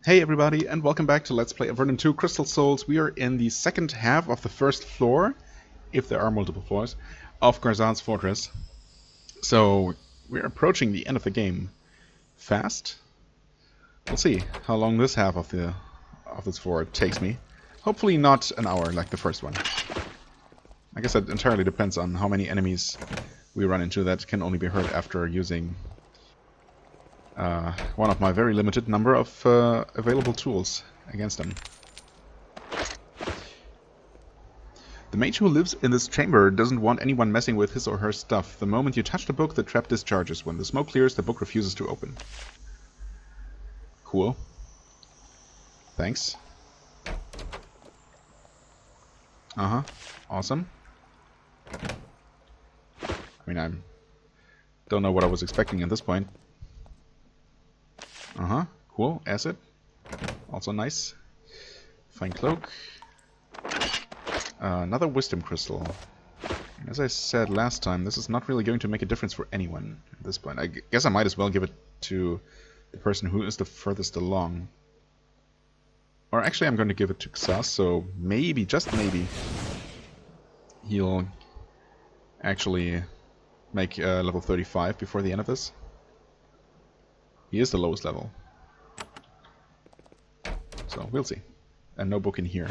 Hey everybody, and welcome back to Let's Play Avernum 2 Crystal Souls. We are in the second half of the first floor, if there are multiple floors, of Garzad's fortress. So, we're approaching the end of the game fast. We'll see how long this half of this floor takes me. Hopefully not an hour like the first one. I guess that entirely depends on how many enemies we run into that can only be hurt after using one of my very limited number of available tools against them. The mage who lives in this chamber doesn't want anyone messing with his or her stuff. The moment you touch the book, the trap discharges. When the smoke clears, the book refuses to open. Cool. Thanks. Awesome. I mean, I don't know what I was expecting at this point. Cool. Acid. Also nice. Fine cloak. Another wisdom crystal. As I said last time, this is not really going to make a difference for anyone at this point. I guess I might as well give it to the person who is the furthest along. Or actually I'm going to give it to Xas, so maybe, just maybe, he'll actually make level 35 before the end of this. He is the lowest level. So, we'll see. And no book in here.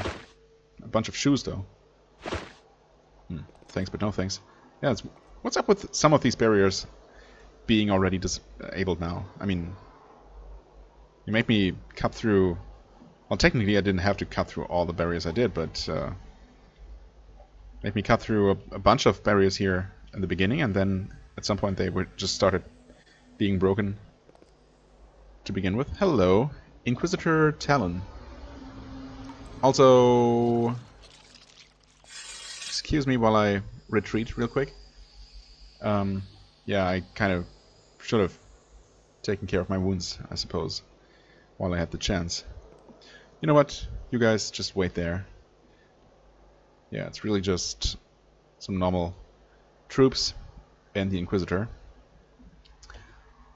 A bunch of shoes, though. Thanks, but no thanks. Yeah, what's up with some of these barriers being already disabled now? I mean, you made me cut through... Well, technically I didn't have to cut through all the barriers I did, but... made me cut through a bunch of barriers here in the beginning, and then at some point they were just started being broken to begin with. Hello, Inquisitor Talon. Also, excuse me while I retreat real quick. Yeah, I kind of should have taken care of my wounds, I suppose, while I had the chance. You know what? You guys just wait there. Yeah, it's really just some normal troops and the Inquisitor.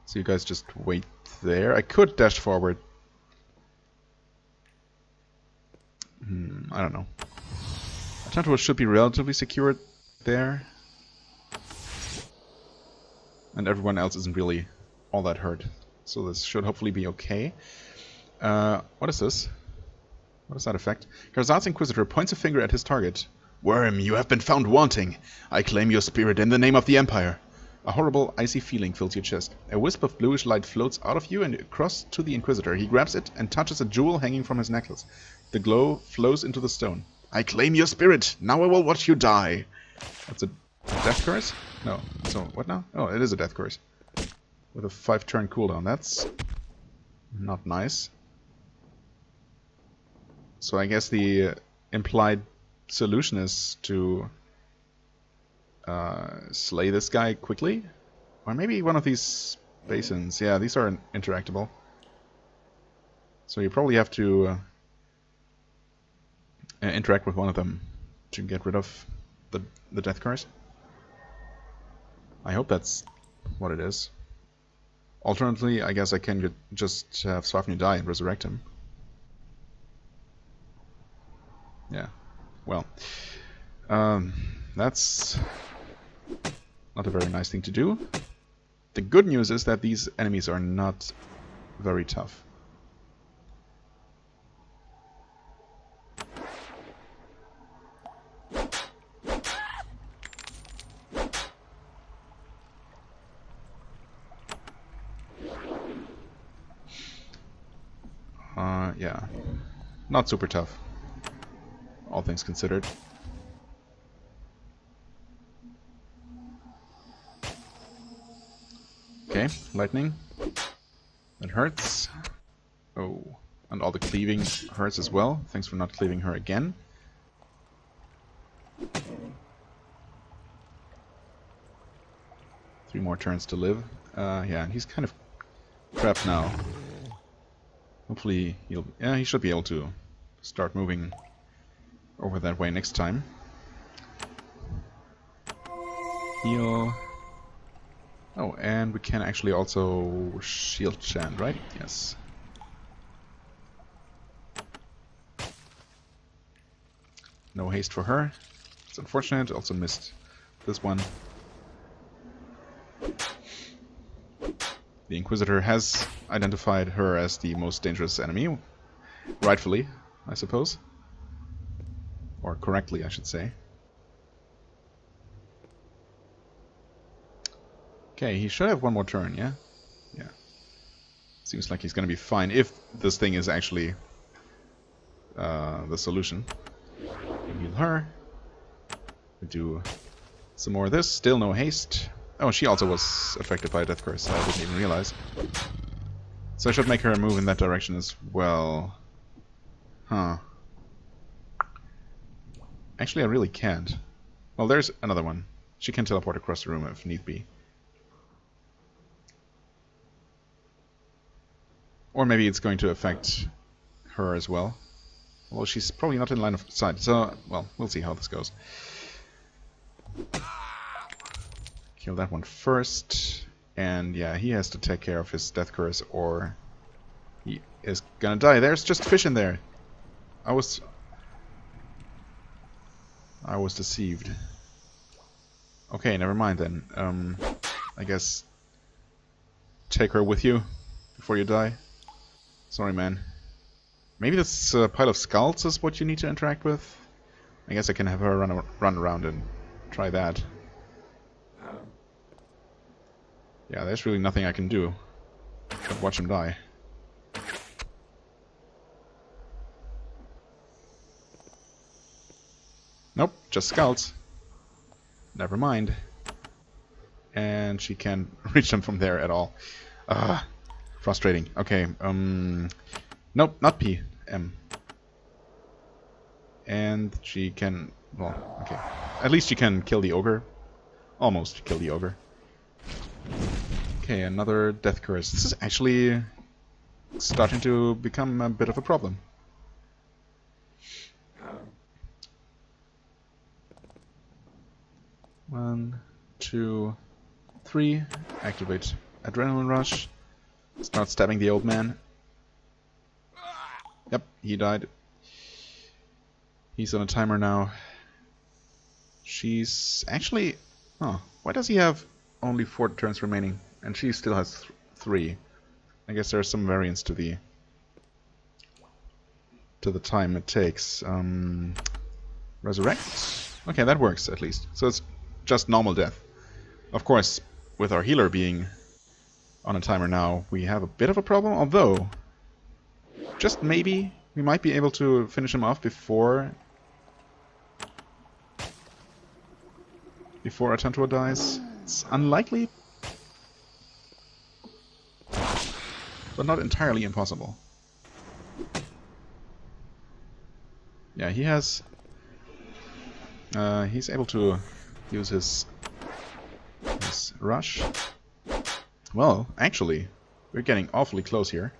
So you guys just wait there. I could dash forward. I don't know. Attentor should be relatively secure there. And everyone else isn't really all that hurt. So this should hopefully be okay. What is this? What is that effect? Garzad's Inquisitor points a finger at his target. Worm, you have been found wanting. I claim your spirit in the name of the Empire. A horrible, icy feeling fills your chest. A wisp of bluish light floats out of you and across to the Inquisitor. He grabs it and touches a jewel hanging from his necklace. The glow flows into the stone. I claim your spirit. Now I will watch you die. That's a death curse? No. So, what now? Oh, it is a death curse. With a 5-turn cooldown. That's not nice. So I guess the implied solution is to slay this guy quickly? Or maybe one of these basins. Yeah, these are interactable. So you probably have to interact with one of them to get rid of the death curse. I hope that's what it is. Alternatively, I guess I can just have Swafnir die and resurrect him. Yeah. Well, that's not a very nice thing to do. The good news is that these enemies are not very tough. Yeah. Not super tough. All things considered. Okay, lightning. That hurts. Oh, and all the cleaving hurts as well. Thanks for not cleaving her again. Three more turns to live. Yeah, and he's kind of trapped now. Hopefully he'll... Yeah, he should be able to start moving over that way next time. Heal. Oh, and we can actually also shield chant, right? Yes. No haste for her. It's unfortunate. Also missed this one. The Inquisitor has identified her as the most dangerous enemy. Rightfully, I suppose. Or correctly, I should say. Okay, he should have one more turn, yeah? Yeah. Seems like he's gonna be fine if this thing is actually the solution. We heal her. We do some more of this. Still no haste. Oh, she also was affected by a death curse. I didn't even realize. So I should make her move in that direction as well. Huh. Actually, I really can't. Well, there's another one. She can teleport across the room if need be. Or maybe it's going to affect her as well. Well, she's probably not in line of sight, so, well, we'll see how this goes. Kill that one first. And yeah, he has to take care of his death curse or he is gonna die. There's just fish in there. I was deceived. Okay, never mind then. I guess take her with you before you die. Sorry, man. Maybe this pile of skulls is what you need to interact with. I guess I can have her run around and try that. Yeah, there's really nothing I can do but watch him die. Nope, just skulls. Never mind. And she can't reach them from there at all. Frustrating. Okay, nope, not P. M. And she can... well, okay. At least she can kill the ogre. Almost kill the ogre. Okay, another death curse. This is actually starting to become a bit of a problem. One, two, three. Activate adrenaline rush. Start stabbing the old man. Yep, he died. He's on a timer now. She's actually... huh, why does he have only 4 turns remaining? And she still has 3. I guess there's some variance to the time it takes. Resurrect? Okay, that works at least. So it's just normal death. Of course, with our healer being on a timer now, we have a bit of a problem, although just maybe we might be able to finish him off before Atantua dies. It's unlikely, but not entirely impossible. Yeah, he has... he's able to use his rush. Well, actually, we're getting awfully close here.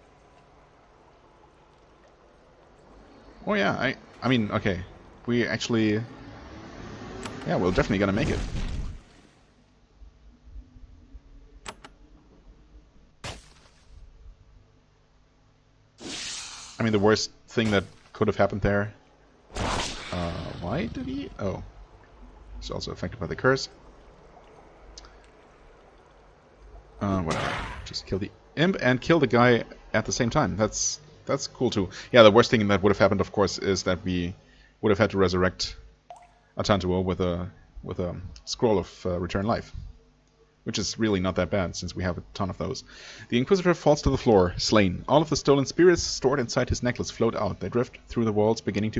Oh yeah, I mean, okay. We actually... yeah, we're definitely gonna make it. I mean, the worst thing that could have happened there... why did he... oh. He's also affected by the curse. Whatever. Just kill the imp and kill the guy at the same time. That's cool too. Yeah, the worst thing that would have happened, of course, is that we would have had to resurrect Atantua with a scroll of return life, which is really not that bad since we have a ton of those. The Inquisitor falls to the floor, slain. All of the stolen spirits stored inside his necklace float out. They drift through the walls, beginning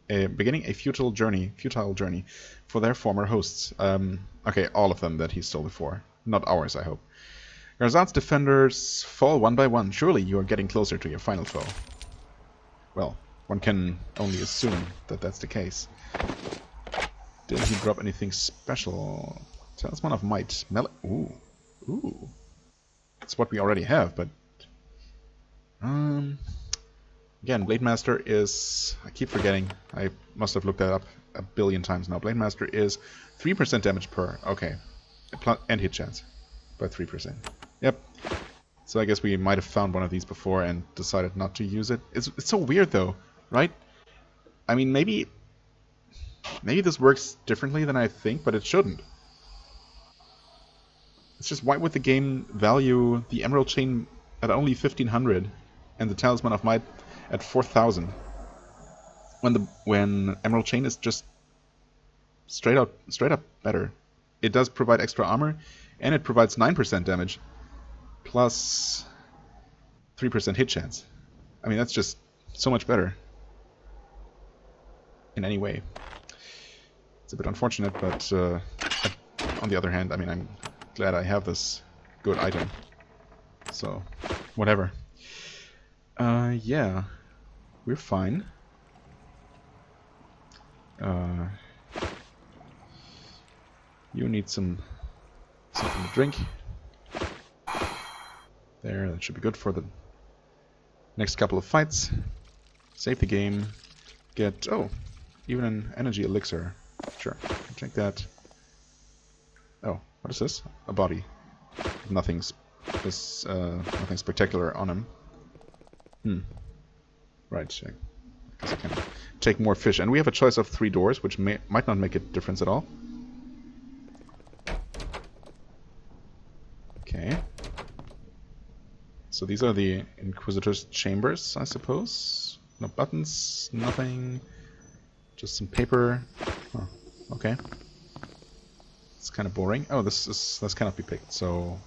a futile journey for their former hosts. Okay, all of them that he stole before, not ours, I hope. Garzad's defenders fall one by one. Surely you are getting closer to your final foe. Well, one can only assume that that's the case. Didn't he drop anything special? Talisman of Might. Ooh. Ooh. That's what we already have, but... again, Blade Master is... I keep forgetting. I must have looked that up a billion times now. Blade Master is 3% damage per... okay. And hit chance. By 3%. Yep. So I guess we might have found one of these before and decided not to use it. It's so weird though, right? I mean, maybe Maybe this works differently than I think, but it shouldn't. It's just, why would the game value the Emerald Chain at only 1500 and the Talisman of Might at 4000 when Emerald Chain is just straight up better. It does provide extra armor, and it provides 9% damage plus 3% hit chance. I mean, that's just so much better in any way. It's a bit unfortunate, but on the other hand, I mean, I'm glad I have this good item. So, whatever. Yeah, we're fine. You need something to drink. There, that should be good for the next couple of fights. Save the game. Get, oh, even an energy elixir. Sure, I'll take that. Oh, what is this? A body. Nothing spectacular on him. Right, I guess I can take more fish. And we have a choice of 3 doors, which might not make a difference at all. Okay. So these are the Inquisitor's chambers, I suppose. No buttons, nothing. Just some paper. Oh, okay. It's kind of boring. Oh, this cannot be picked, so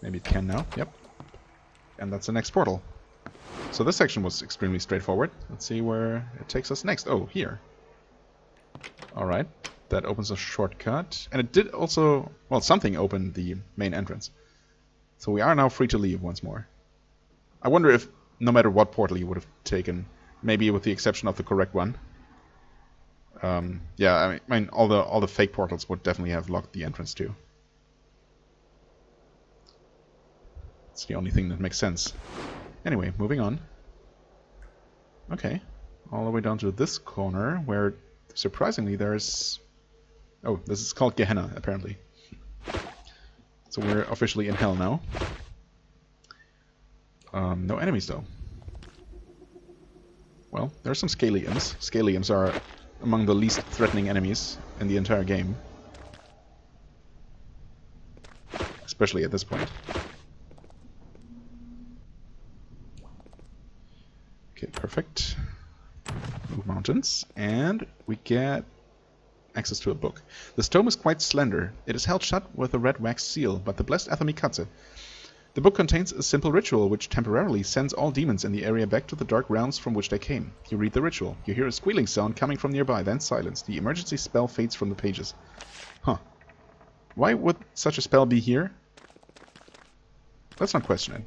maybe it can now. Yep. And that's the next portal. So this section was extremely straightforward. Let's see where it takes us next. Oh, here. Alright. That opens a shortcut. And it did also... well, something opened the main entrance. So we are now free to leave once more. I wonder if, no matter what portal you would have taken, maybe with the exception of the correct one. Yeah, I mean, all the fake portals would definitely have locked the entrance too. It's the only thing that makes sense. Anyway, moving on. Okay. All the way down to this corner, where surprisingly there's... oh, this is called Gehenna, apparently. So we're officially in hell now. No enemies, though. Well, there are some scaly imps. Scaly imps are among the least threatening enemies in the entire game. Especially at this point. Okay, perfect. Move mountains. And we get access to a book. This tome is quite slender. It is held shut with a red wax seal, but the blessed Athame cuts it. The book contains a simple ritual which temporarily sends all demons in the area back to the dark realms from which they came. You read the ritual. You hear a squealing sound coming from nearby, then silence. The emergency spell fades from the pages. Huh. Why would such a spell be here? Let's not question it.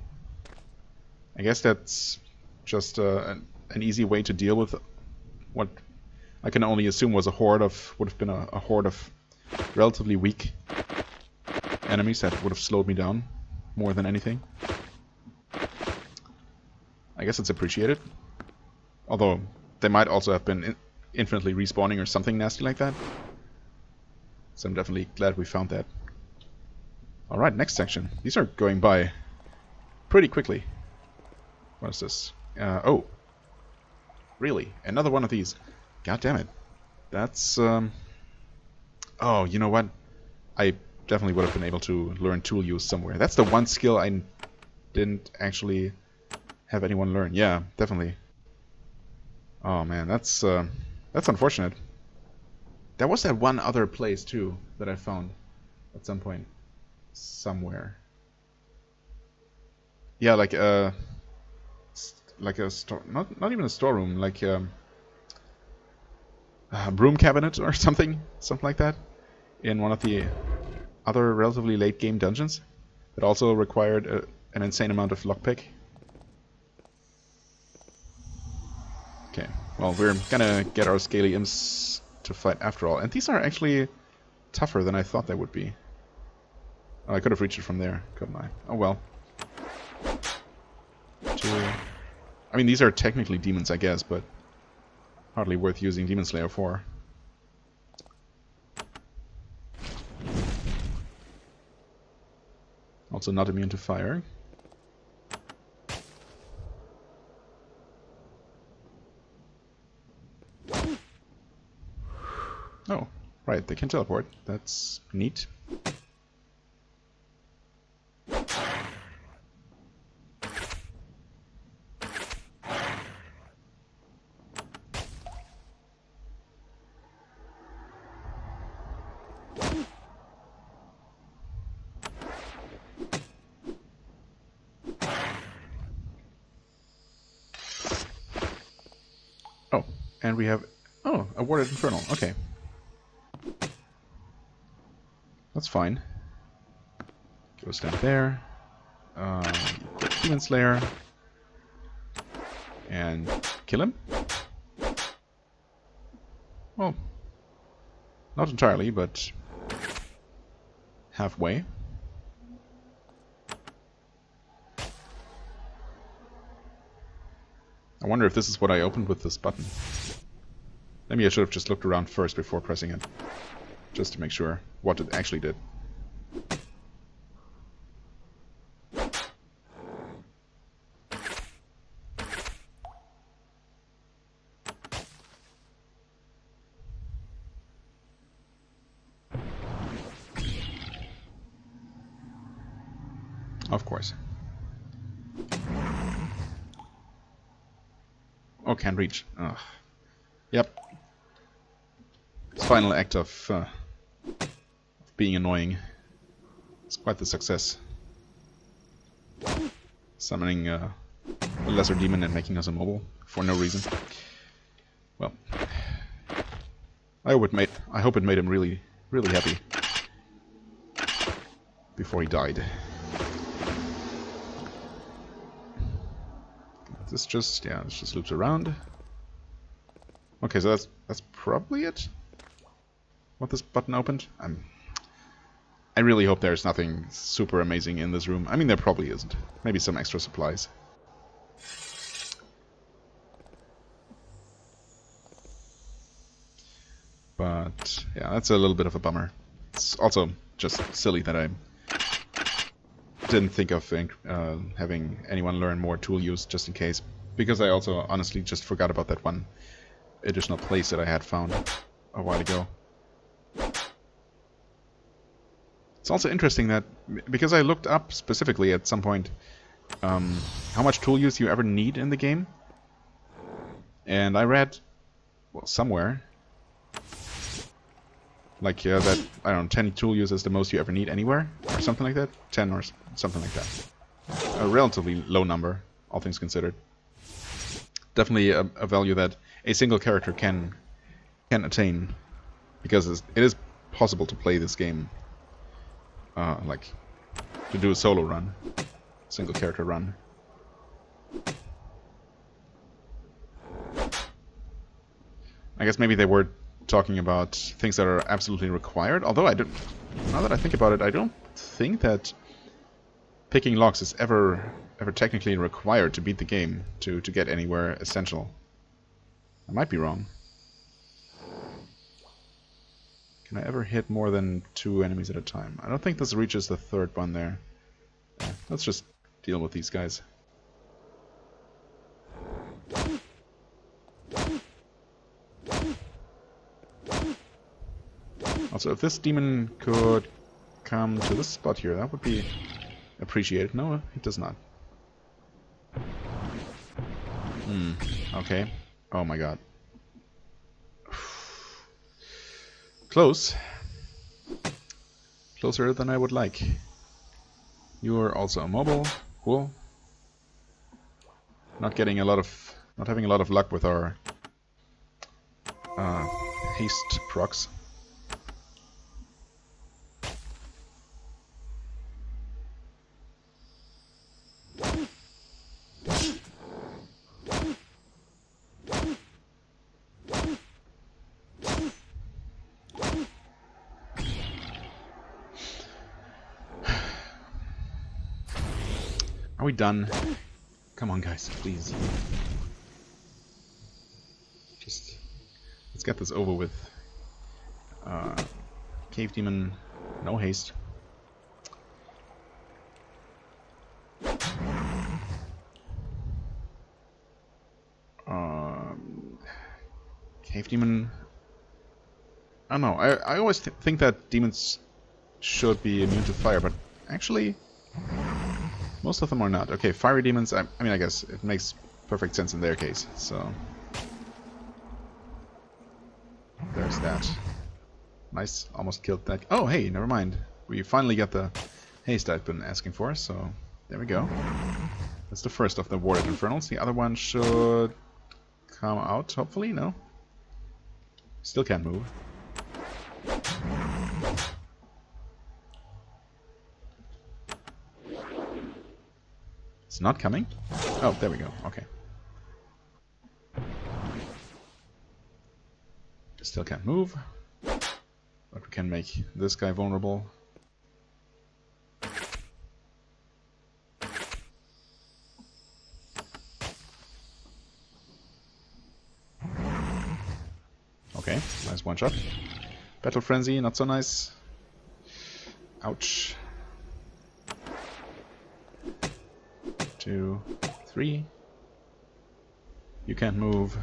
I guess that's just an easy way to deal with what I can only assume was would have been a horde of relatively weak enemies that would have slowed me down more than anything. I guess it's appreciated. Although, they might also have been infinitely respawning or something nasty like that. So I'm definitely glad we found that. Alright, next section. These are going by pretty quickly. What is this? Oh. Really? Another one of these. God damn it. That's... oh, you know what? I definitely would have been able to learn tool use somewhere. That's the one skill I didn't actually have anyone learn. Yeah, definitely. Oh man, that's unfortunate. There was that one other place too that I found at some point somewhere. Yeah, like a store, not even a storeroom, like a broom cabinet or something like that, in one of the other relatively late game dungeons that also required an insane amount of lockpick. Okay, well, we're gonna get our scaly imps to fight after all, and these are actually tougher than I thought they would be. Oh, I could have reached it from there, couldn't I? Oh well. I mean, these are technically demons, I guess, but hardly worth using Demon Slayer for. Also not immune to fire. Oh, right, they can teleport. That's neat. Oh, and we have... Oh, a warded infernal. Okay. That's fine. Go stand there. Equip Demon Slayer. And kill him? Well, not entirely, but halfway. I wonder if this is what I opened with this button. Maybe I should have just looked around first before pressing it. Just to make sure what it actually did. Of course. Oh, can't reach. Ugh. Yep. This final act of being annoying. It's quite the success. Summoning a lesser demon and making us immobile for no reason. Well, I hope it made him really, really happy before he died. This just loops around. Okay, so that's probably it. What this button opened? I really hope there's nothing super amazing in this room. I mean, there probably isn't. Maybe some extra supplies. But yeah, that's a little bit of a bummer. It's also just silly that I didn't think of having anyone learn more tool use just in case, because I also honestly just forgot about that one additional place that I had found a while ago. It's also interesting that, because I looked up specifically at some point how much tool use you ever need in the game, and I read, well, somewhere like that, I don't know, 10 tool use is the most you ever need anywhere, or something like that. 10 or something like that. A relatively low number, all things considered. Definitely a value that a single character can attain, because it is possible to play this game, like, to do a solo run, single character run. I guess maybe they were talking about things that are absolutely required, although now that I think about it, I don't think that picking locks is ever technically required to beat the game, to get anywhere essential. I might be wrong. Can I ever hit more than 2 enemies at a time? I don't think this reaches the 3rd one there. Yeah, let's just deal with these guys. Also, if this demon could come to this spot here, that would be appreciated. No, it does not. Okay. Oh my god. Close. Closer than I would like. You are also immobile. Cool. Not having a lot of luck with our haste procs. Are we done? Come on, guys, please. Just let's get this over with. Cave demon, no haste. Cave demon. I don't know. I always think that demons should be immune to fire, but actually, most of them are not. Okay, fiery demons, I mean, I guess it makes perfect sense in their case, so... There's that. Nice, almost killed that. Oh, hey, never mind. We finally got the haste I've been asking for, so there we go. That's the first of the warded infernals. The other one should come out, hopefully, no? Still can't move. It's not coming? Oh, there we go, okay. Still can't move. But we can make this guy vulnerable. Okay, nice one shot. Battle Frenzy, not so nice. Ouch. 2, 3. You can't move.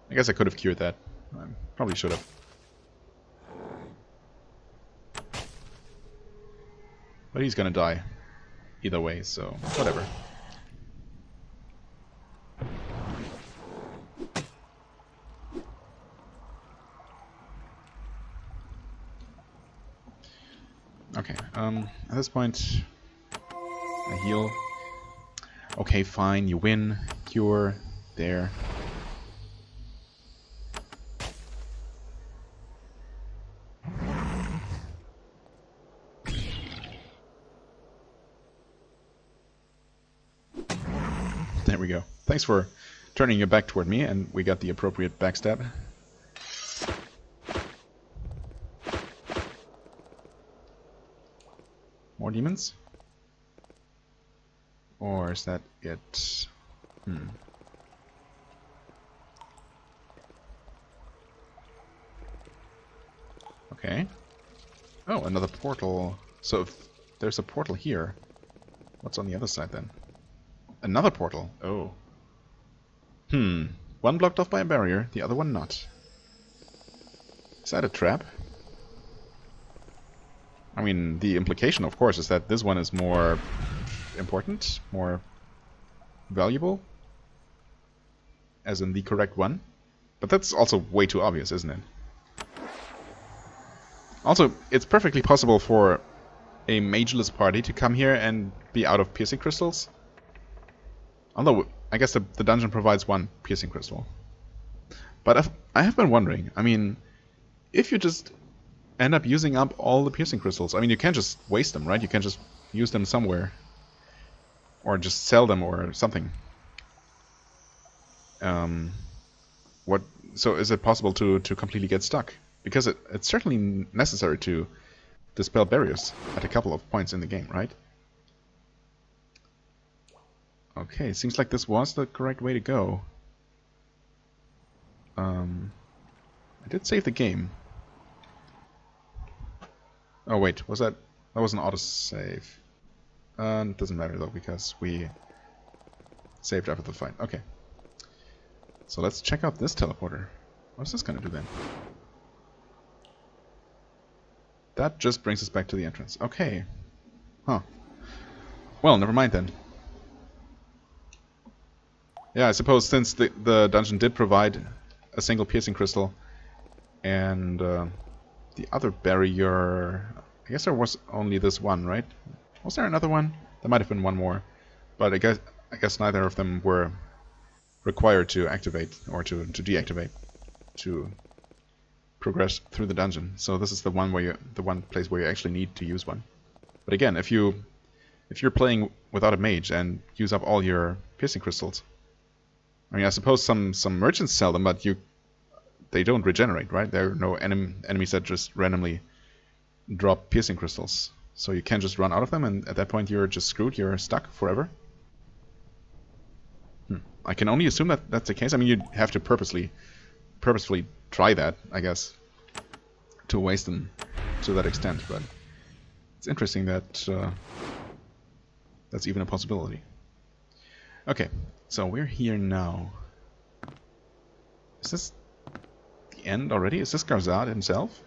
I guess I could have cured that. I probably should have. But he's gonna die. Either way, so whatever. Okay, at this point, I heal. Okay, fine, you win. Cure. There. There we go. Thanks for turning your back toward me, and we got the appropriate backstab. More demons? Or is that it? Okay. Oh, another portal. So if there's a portal here, what's on the other side then? Another portal. Oh. One blocked off by a barrier, the other one not. Is that a trap? I mean, the implication, of course, is that this one is more important, more valuable, as in the correct one. But that's also way too obvious, isn't it? Also, it's perfectly possible for a mageless party to come here and be out of piercing crystals. Although, I guess the dungeon provides one piercing crystal. But I have been wondering, I mean, if you just end up using up all the piercing crystals, I mean, you can't just waste them, right? You can just use them somewhere. Or just sell them or something. So is it possible to completely get stuck? Because it's certainly necessary to dispel barriers at a couple of points in the game, right? Okay, seems like this was the correct way to go. I did save the game. Oh wait, was that was an autosave. It doesn't matter though, because we saved after the fight. Okay. So let's check out this teleporter. What's this gonna do then? That just brings us back to the entrance. Okay. Huh. Well, never mind then. Yeah, I suppose since the dungeon did provide a single piercing crystal and the other barrier, I guess there was only this one, right? Was there another one? There might have been one more, but I guess neither of them were required to activate or to deactivate to progress through the dungeon. So this is the one place where you actually need to use one. But again, if you're playing without a mage and use up all your piercing crystals, I mean, I suppose some merchants sell them, but they don't regenerate, right? There are no enemies that just randomly drop piercing crystals. So you can't just run out of them, and at that point you're just screwed, you're stuck forever. I can only assume that that's the case. I mean, you'd have to purposefully try that, I guess, to waste them to that extent, but it's interesting that that's even a possibility. Okay, so we're here now. Is this the end already? Is this Garzad himself?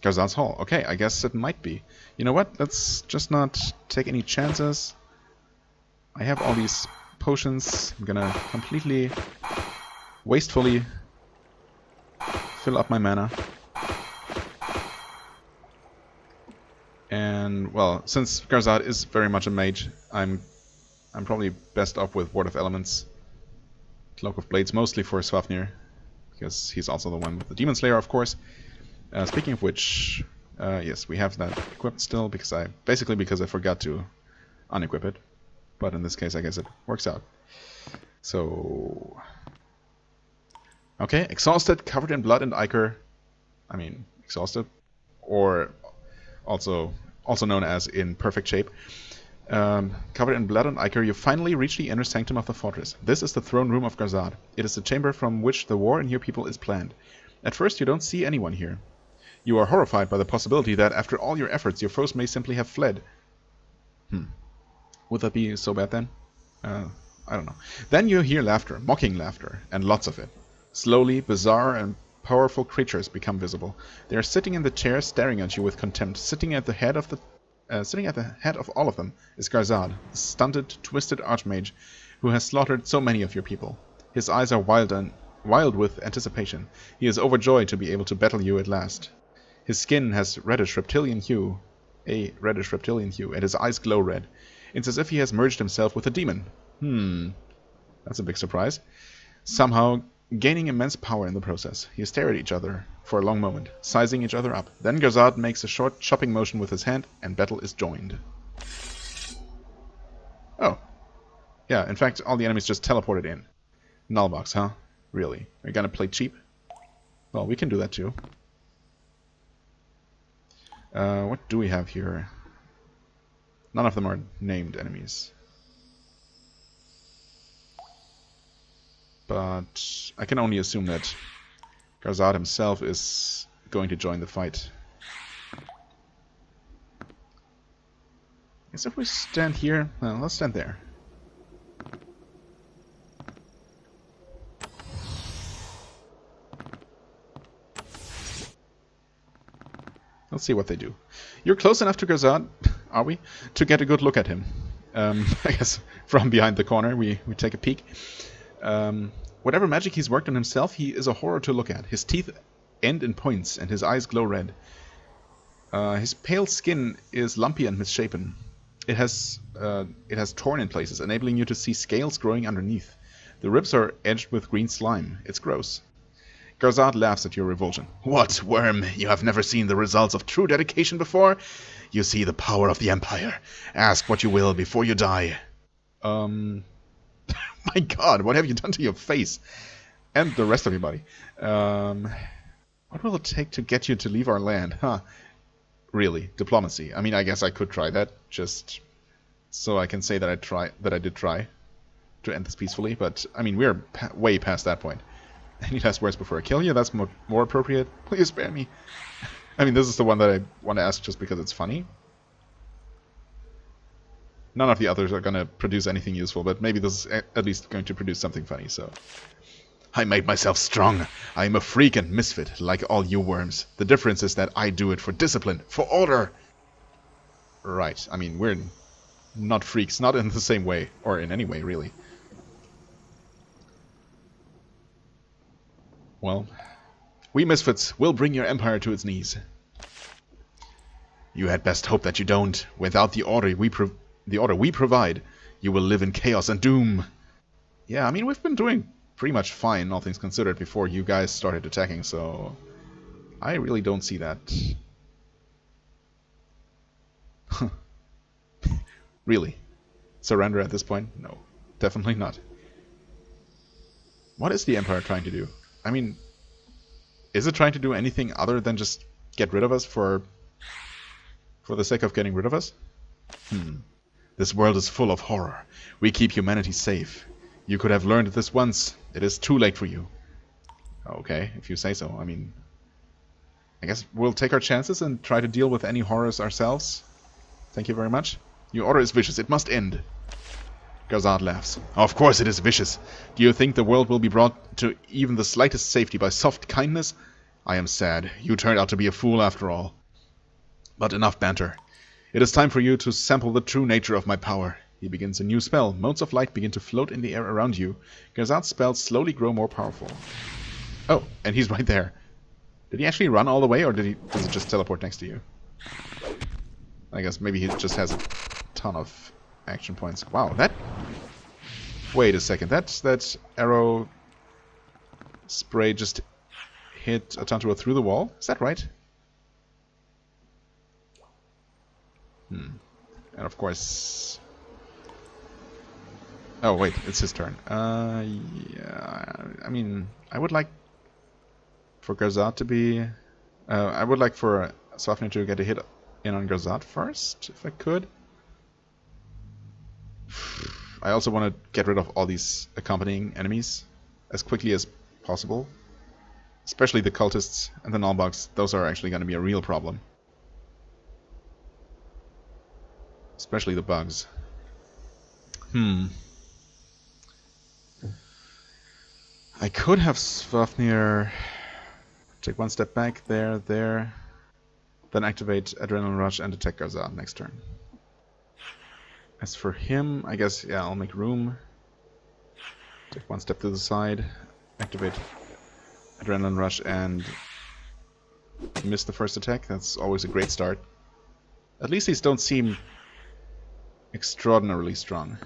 Garzad's Hall. Okay, I guess it might be. You know what? Let's just not take any chances. I have all these potions. I'm gonna completely, wastefully fill up my mana. And, well, since Garzad is very much a mage, I'm probably best off with Ward of Elements. Cloak of Blades, mostly for Swafnir, because he's also the one with the Demon Slayer, of course. Speaking of which, yes, we have that equipped still, because I forgot to unequip it. But in this case, I guess it works out. So, okay, exhausted, covered in blood and ichor. I mean, exhausted, or also known as in perfect shape. Covered in blood and ichor, you finally reach the inner sanctum of the fortress. This is the throne room of Garzad. It is the chamber from which the war in your people is planned. At first, you don't see anyone here. You are horrified by the possibility that after all your efforts, your foes may simply have fled. Would that be so bad then? I don't know. Then you hear laughter, mocking laughter, and lots of it. Slowly, bizarre and powerful creatures become visible. They are sitting in the chairs, staring at you with contempt. Sitting at the head of all of them is Garzad, the stunted, twisted archmage who has slaughtered so many of your people. His eyes are wild with anticipation. He is overjoyed to be able to battle you at last. His skin has a reddish reptilian hue, and his eyes glow red. It's as if he has merged himself with a demon. That's a big surprise. Somehow, gaining immense power in the process. You stare at each other for a long moment, sizing each other up. Then Garzad makes a short chopping motion with his hand, and battle is joined. Oh. Yeah, in fact, all the enemies just teleported in. Nullbox, huh? Really? Are you gonna play cheap? Well, we can do that too. What do we have here? None of them are named enemies. But I can only assume that Garzad himself is going to join the fight. I guess if we stand here, well, let's stand there. Let's see what they do. You're close enough to Garzad, are we, to get a good look at him. I guess from behind the corner we take a peek. Whatever magic he's worked on himself, he is a horror to look at. His teeth end in points, and his eyes glow red. His pale skin is lumpy and misshapen. It has torn in places, enabling you to see scales growing underneath. The ribs are edged with green slime. It's gross. Garzad laughs at your revulsion. What, worm? You have never seen the results of true dedication before? You see the power of the Empire. Ask what you will before you die. My god, what have you done to your face? And the rest of your body. What will it take to get you to leave our land? Huh. Really, diplomacy. I mean, I guess I could try that, just so I can say that I did try to end this peacefully, but, I mean, we're way past that point. Any last words before I kill you? That's more appropriate. Please spare me. I mean, this is the one that I want to ask just because it's funny. None of the others are going to produce anything useful, but maybe this is at least going to produce something funny, so... I made myself strong. I am a freak and misfit, like all you worms. The difference is that I do it for discipline, for order. Right, I mean, we're not freaks, not in the same way, or in any way, really. Well, we misfits will bring your empire to its knees. You had best hope that you don't. Without the order we provide, you will live in chaos and doom. Yeah, I mean, we've been doing pretty much fine, all things considered, before you guys started attacking, so I really don't see that. Really? Surrender at this point? No, definitely not. What is the Empire trying to do? I mean, is it trying to do anything other than just get rid of us for the sake of getting rid of us? This world is full of horror. We keep humanity safe. You could have learned this once. It is too late for you. Okay, if you say so. I mean, I guess we'll take our chances and try to deal with any horrors ourselves. Thank you very much. Your order is vicious. It must end. Garzad laughs. Of course it is vicious. Do you think the world will be brought to even the slightest safety by soft kindness? I am sad. You turned out to be a fool after all. But enough banter. It is time for you to sample the true nature of my power. He begins a new spell. Motes of light begin to float in the air around you. Garzad's spells slowly grow more powerful. Oh, and he's right there. Did he actually run all the way, or does it just teleport next to you? I guess maybe he just has a ton of action points. Wow, that... Wait a second, that arrow spray just hit Atanturo through the wall? Is that right? And of course... Oh wait, it's his turn. Yeah, I mean, I would like for Garzad to be... I would like for Swafnir to get a hit in on Garzad first, if I could. I also want to get rid of all these accompanying enemies as quickly as possible. Especially the cultists and the nullbugs. Those are actually going to be a real problem. Especially the bugs. I could have Swafnir take one step back there, then activate Adrenaline Rush and attack Garzad next turn. As for him, I guess, yeah, I'll make room. Take one step to the side, activate Adrenaline Rush and miss the first attack. That's always a great start. At least these don't seem extraordinarily strong.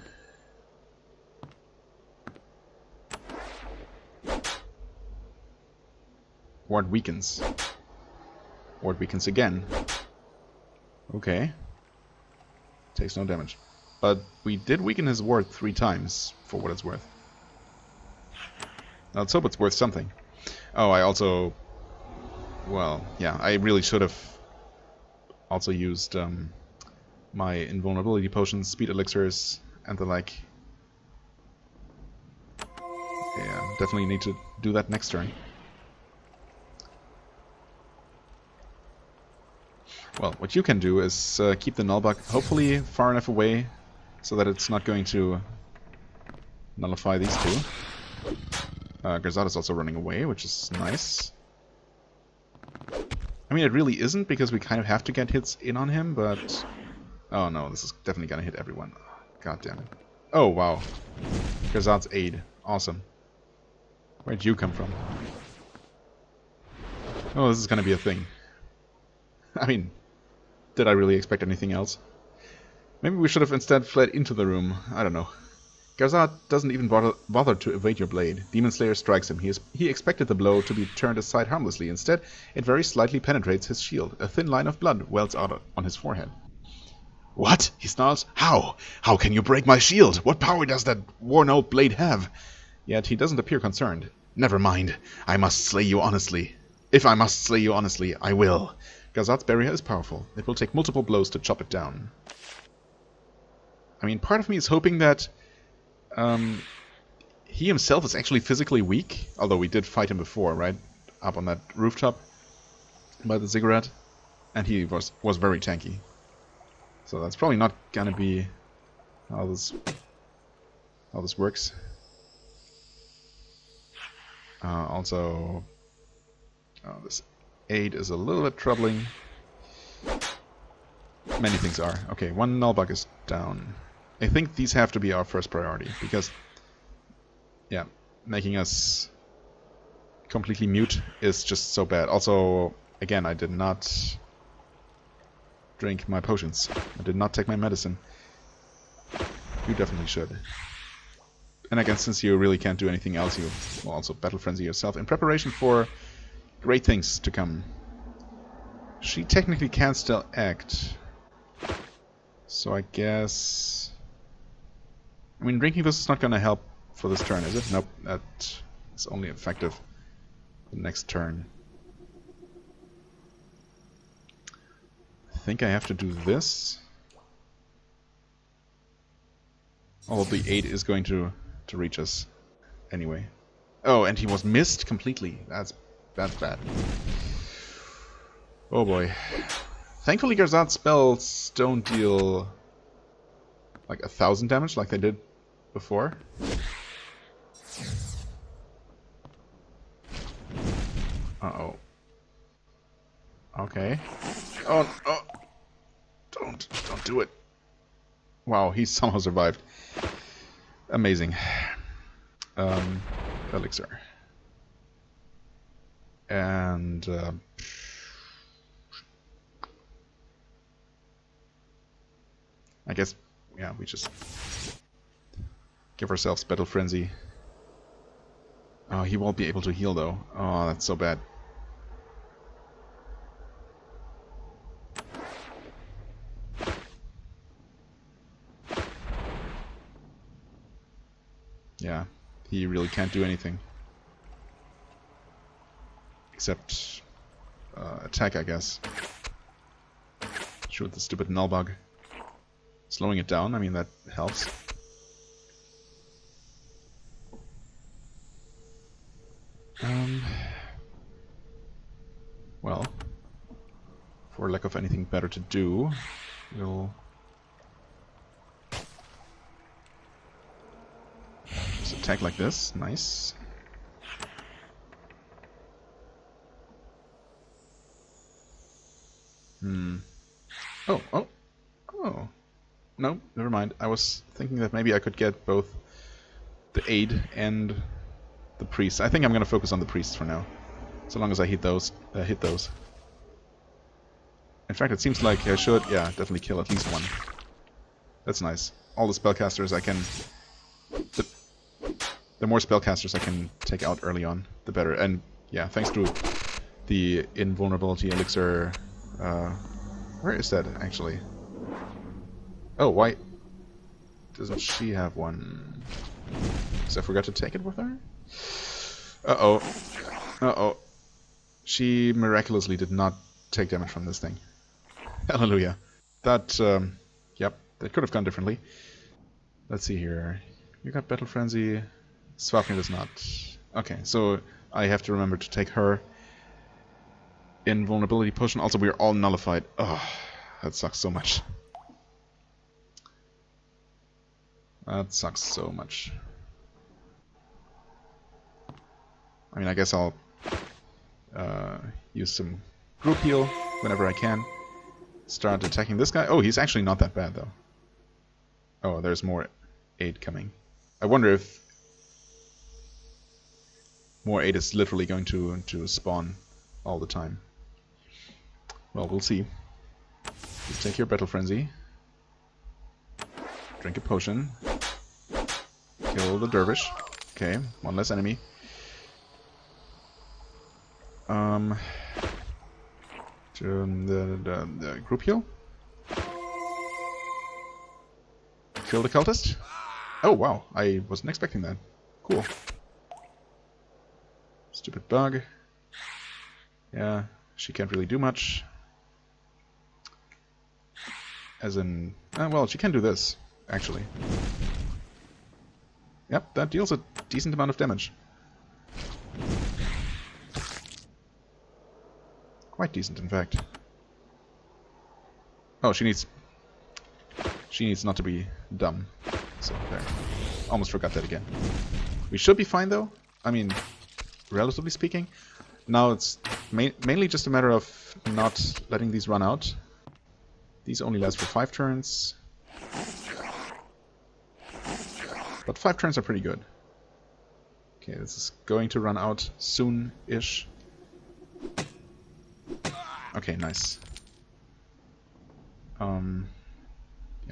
Ward weakens. Ward weakens again. Okay. Takes no damage. But we did weaken his ward 3 times, for what it's worth. Now, let's hope it's worth something. Oh, I also... Well, yeah, I really should have also used my invulnerability potions, speed elixirs, and the like. Yeah, definitely need to do that next turn. Well, what you can do is keep the nullbug hopefully far enough away so that it's not going to nullify these two. Garzad is also running away, which is nice. I mean, it really isn't, because we kind of have to get hits in on him, but... Oh no, this is definitely gonna hit everyone. God damn it. Oh, wow. Garzad's aid. Awesome. Where'd you come from? Oh, this is gonna be a thing. I mean, did I really expect anything else? Maybe we should have instead fled into the room. I don't know. Garzad doesn't even bother to evade your blade. Demon Slayer strikes him. He expected the blow to be turned aside harmlessly. Instead, it very slightly penetrates his shield. A thin line of blood wells out on his forehead. What? He snarls. How? How can you break my shield? What power does that worn old blade have? Yet he doesn't appear concerned. Never mind. I must slay you honestly. If I must slay you honestly, I will. Garzad's barrier is powerful. It will take multiple blows to chop it down. I mean, part of me is hoping that he himself is actually physically weak, although we did fight him before, right? Up on that rooftop by the ziggurat, and he was very tanky. So that's probably not gonna be how this works. Also, this aid is a little bit troubling. Many things are. Okay, one nullbug is down. I think these have to be our first priority, because, yeah, making us completely mute is just so bad. Also, again, I did not drink my potions. I did not take my medicine. You definitely should. And again, since you really can't do anything else, you will also battle frenzy yourself in preparation for great things to come. She technically can still act. So I guess... I mean, drinking this is not going to help for this turn, is it? Nope, that is only effective the next turn. I think I have to do this. Although the 8 is going to reach us anyway. Oh, and he was missed completely. That's bad. Oh boy. Thankfully Garzad's spells don't deal like 1,000 damage like they did before. Uh-oh. Okay. Oh! Don't do it. Wow, he somehow survived. Amazing. Elixir. And I guess, yeah, we just give ourselves Battle Frenzy. Oh, he won't be able to heal though. Oh, that's so bad. Yeah, he really can't do anything. Except attack, I guess. Shoot the stupid nullbug. Slowing it down, I mean, that helps. Well, for lack of anything better to do, we'll just attack like this. Nice. Oh. No, never mind. I was thinking that maybe I could get both the aid and the priest. I think I'm going to focus on the priests for now, so long as I hit those. In fact, it seems like I should, yeah, definitely kill at least one. That's nice. All the spellcasters I can... The more spellcasters I can take out early on, the better. And yeah, thanks to the invulnerability elixir... where is that, actually? Oh, why doesn't she have one? Because I forgot to take it with her? Uh-oh. She miraculously did not take damage from this thing. Hallelujah. That, yep, that could have gone differently. Let's see here. You got Battle Frenzy. Swapnir does not. Okay, so I have to remember to take her invulnerability potion. Also, we are all nullified. Oh, that sucks so much. That sucks so much. I mean, I guess I'll use some group heal whenever I can. Start attacking this guy. Oh, he's actually not that bad, though. Oh, there's more aid coming. I wonder if more aid is literally going to spawn all the time. Well, we'll see. You take your Battle Frenzy. Drink a potion. Kill the dervish. Okay, one less enemy. The group heal. Kill the cultist. Oh wow, I wasn't expecting that. Cool. Stupid bug. Yeah, she can't really do much. As in, well, she can do this, actually. Yep, that deals a decent amount of damage. Quite decent, in fact. Oh, she needs not to be dumb. So, there. Almost forgot that again. We should be fine, though. I mean, relatively speaking. Now it's mainly just a matter of not letting these run out. These only last for 5 turns. But 5 turns are pretty good. Okay, this is going to run out soon-ish. Okay, nice. Yeah,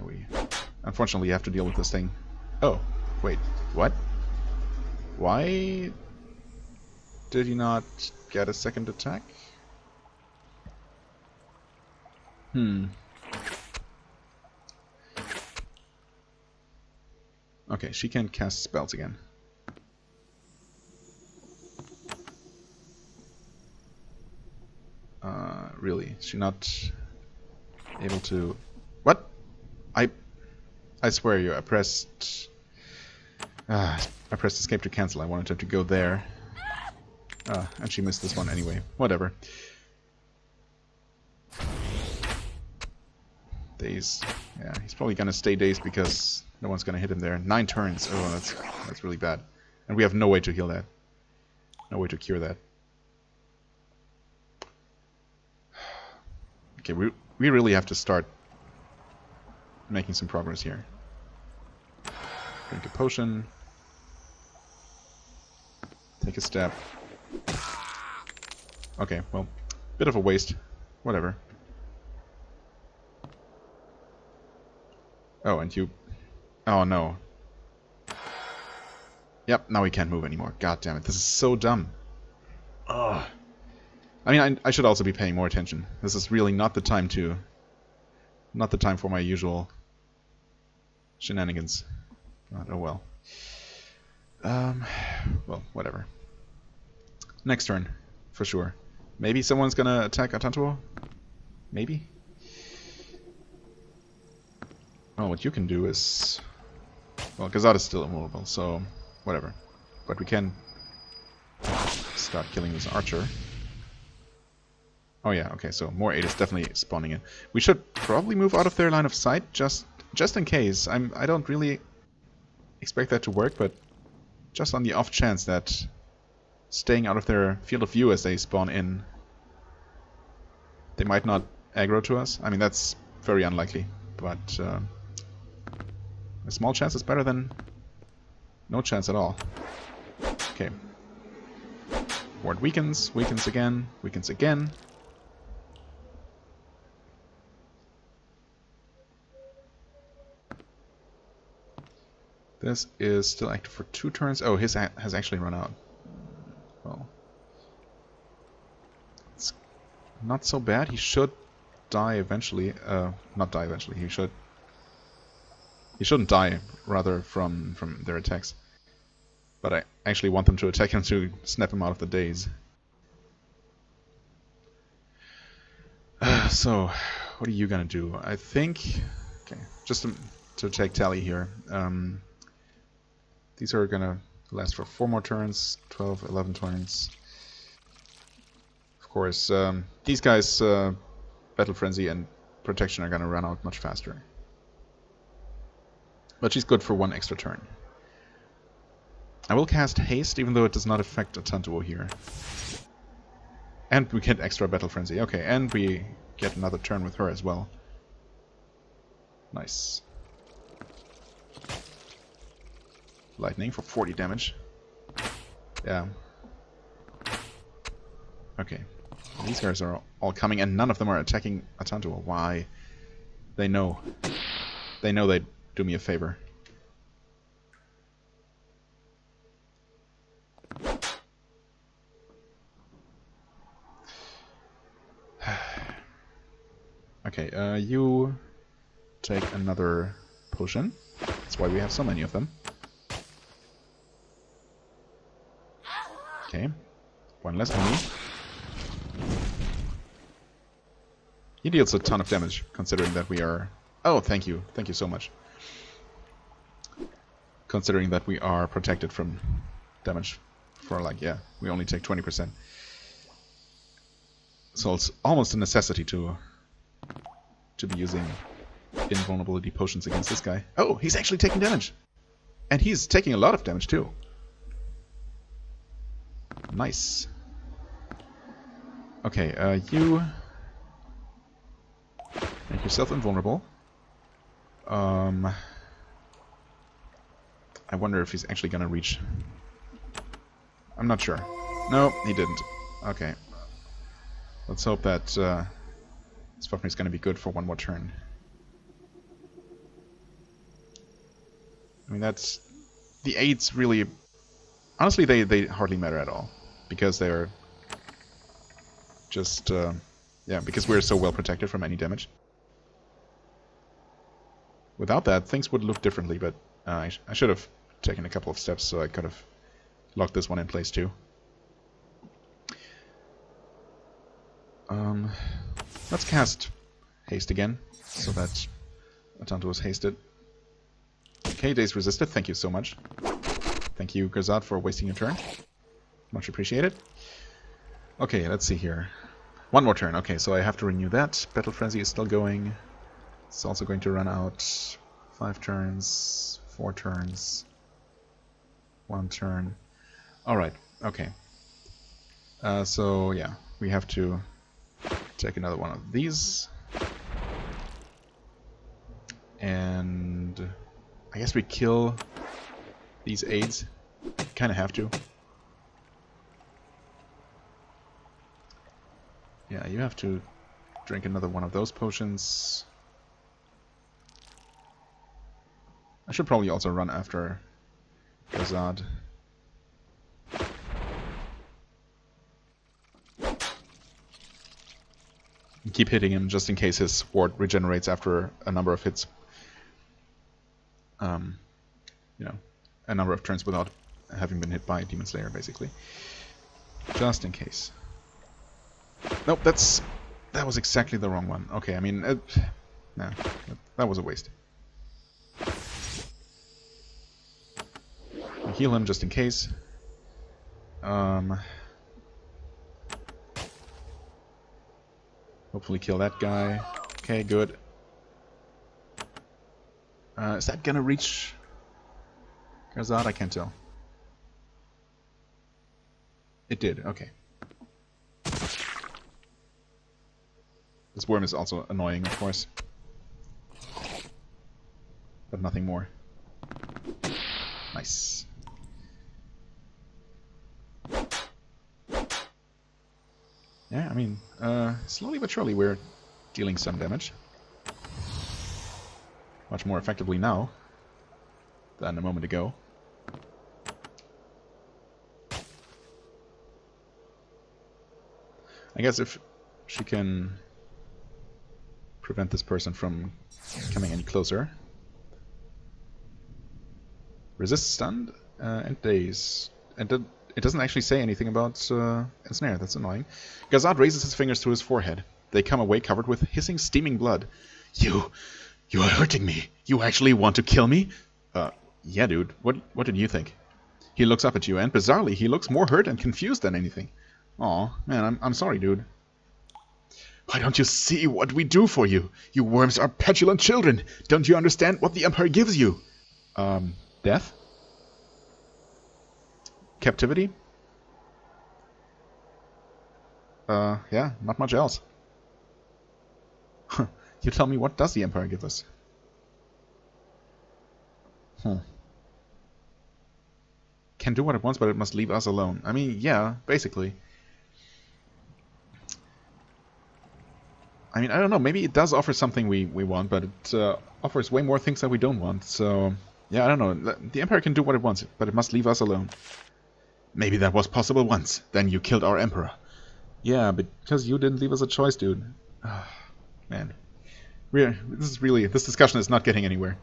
we unfortunately have to deal with this thing. Oh, wait, what? Why did he not get a second attack? Okay, she can cast spells again. Really? Is she not able to... What? I swear you, I pressed escape to cancel. I wanted her to go there. And she missed this one anyway. Whatever. Dazed. Yeah, he's probably gonna stay dazed because No one's gonna hit him there. 9 turns. Oh, that's really bad. And we have no way to heal that. No way to cure that. Okay, we really have to start making some progress here. Drink a potion. Take a step. Okay, well, bit of a waste. Whatever. Oh, and you... Oh, no. Yep, now we can't move anymore. God damn it, this is so dumb. Ugh. I mean, I should also be paying more attention. This is really not the time to... Not the time for my usual shenanigans. Oh well. Well, whatever. Next turn, for sure. Maybe someone's gonna attack Atantuo? Maybe? Well, what you can do is... Well, Garzad is still immovable, so... Whatever. But we can... start killing this archer. Oh yeah, okay, so more 8 is definitely spawning in. We should probably move out of their line of sight, just in case. I don't really expect that to work, but just on the off chance that staying out of their field of view as they spawn in, they might not aggro to us. I mean, that's very unlikely, but a small chance is better than no chance at all. Okay. Ward weakens, weakens again, weakens again. This is still active for 2 turns. Oh, his has actually run out. Well, it's not so bad. He should die eventually. Not die eventually. He shouldn't die, rather, from their attacks. But I actually want them to attack him to snap him out of the daze. So, what are you gonna do? I think... Okay, just to take tally here. These are gonna last for 4 more turns, 12, 11 turns. Of course, these guys, Battle Frenzy and Protection, are gonna run out much faster. But she's good for 1 extra turn. I will cast Haste, even though it does not affect Atantuo here. And we get extra Battle Frenzy. Okay, and we get another turn with her as well. Nice. Lightning for 40 damage. Yeah. Okay. These guys are all coming, and none of them are attacking Atantuo. Why? They know. They know they'd do me a favor. Okay, you take another potion. That's why we have so many of them. Okay, 1 less for me. He deals a ton of damage, considering that we are... Oh, thank you so much. Considering that we are protected from damage for, like, yeah, we only take 20%. So it's almost a necessity to be using invulnerability potions against this guy. Oh, he's actually taking damage! And he's taking a lot of damage, too. Nice. Okay, you make yourself invulnerable. I wonder if he's actually gonna reach. I'm not sure. No, he didn't. Okay. Let's hope that Svafnir is gonna be good for 1 more turn. I mean, that's... The 8s really... Honestly, they hardly matter at all. Because they're just... yeah, because we're so well protected from any damage. Without that, things would look differently, but I should have taken a couple of steps so I could have locked this one in place too. Let's cast Haste again, so that Atantuo is hasted. Okay, Daze resisted, thank you so much. Thank you, Garzad, for wasting your turn. Much appreciated. Okay, let's see here. 1 more turn, okay, so I have to renew that. Battle Frenzy is still going. It's also going to run out 5 turns, 4 turns, 1 turn. Alright, okay. So yeah, we have to take another one of these. And I guess we kill these aids. Kinda have to. Yeah, you have to drink another one of those potions. I should probably also run after Garzad. And keep hitting him just in case his ward regenerates after a number of hits. You know, a number of turns without having been hit by Demon Slayer, basically. Just in case. Nope, that was exactly the wrong one. Okay, I mean, nah, that was a waste. I'll heal him just in case. Hopefully kill that guy. Okay, good. Is that gonna reach Garzad? I can't tell. It did, okay. This worm is also annoying, of course. But nothing more. Nice. Yeah, I mean, slowly but surely we're dealing some damage. Much more effectively now than a moment ago. I guess if she can prevent this person from coming any closer. Resist stunned and daze. And it doesn't actually say anything about ensnare. That's annoying. Garzad raises his fingers to his forehead. They come away covered with hissing, steaming blood. You are hurting me. You actually want to kill me? Yeah, dude. What did you think? He looks up at you, and bizarrely, he looks more hurt and confused than anything. Aw, man, I'm sorry, dude. Why don't you see what we do for you? You worms are petulant children. Don't you understand what the Empire gives you? Death? Captivity? Yeah, not much else. You tell me, what does the Empire give us? Can do what it wants, but it must leave us alone. I mean, yeah, basically. I mean, I don't know, maybe it does offer something we want, but it offers way more things that we don't want, so... Yeah, I don't know. The Empire can do what it wants, but it must leave us alone. Maybe that was possible once. Then you killed our Emperor. Yeah, because you didn't leave us a choice, dude. Man. This discussion is not getting anywhere.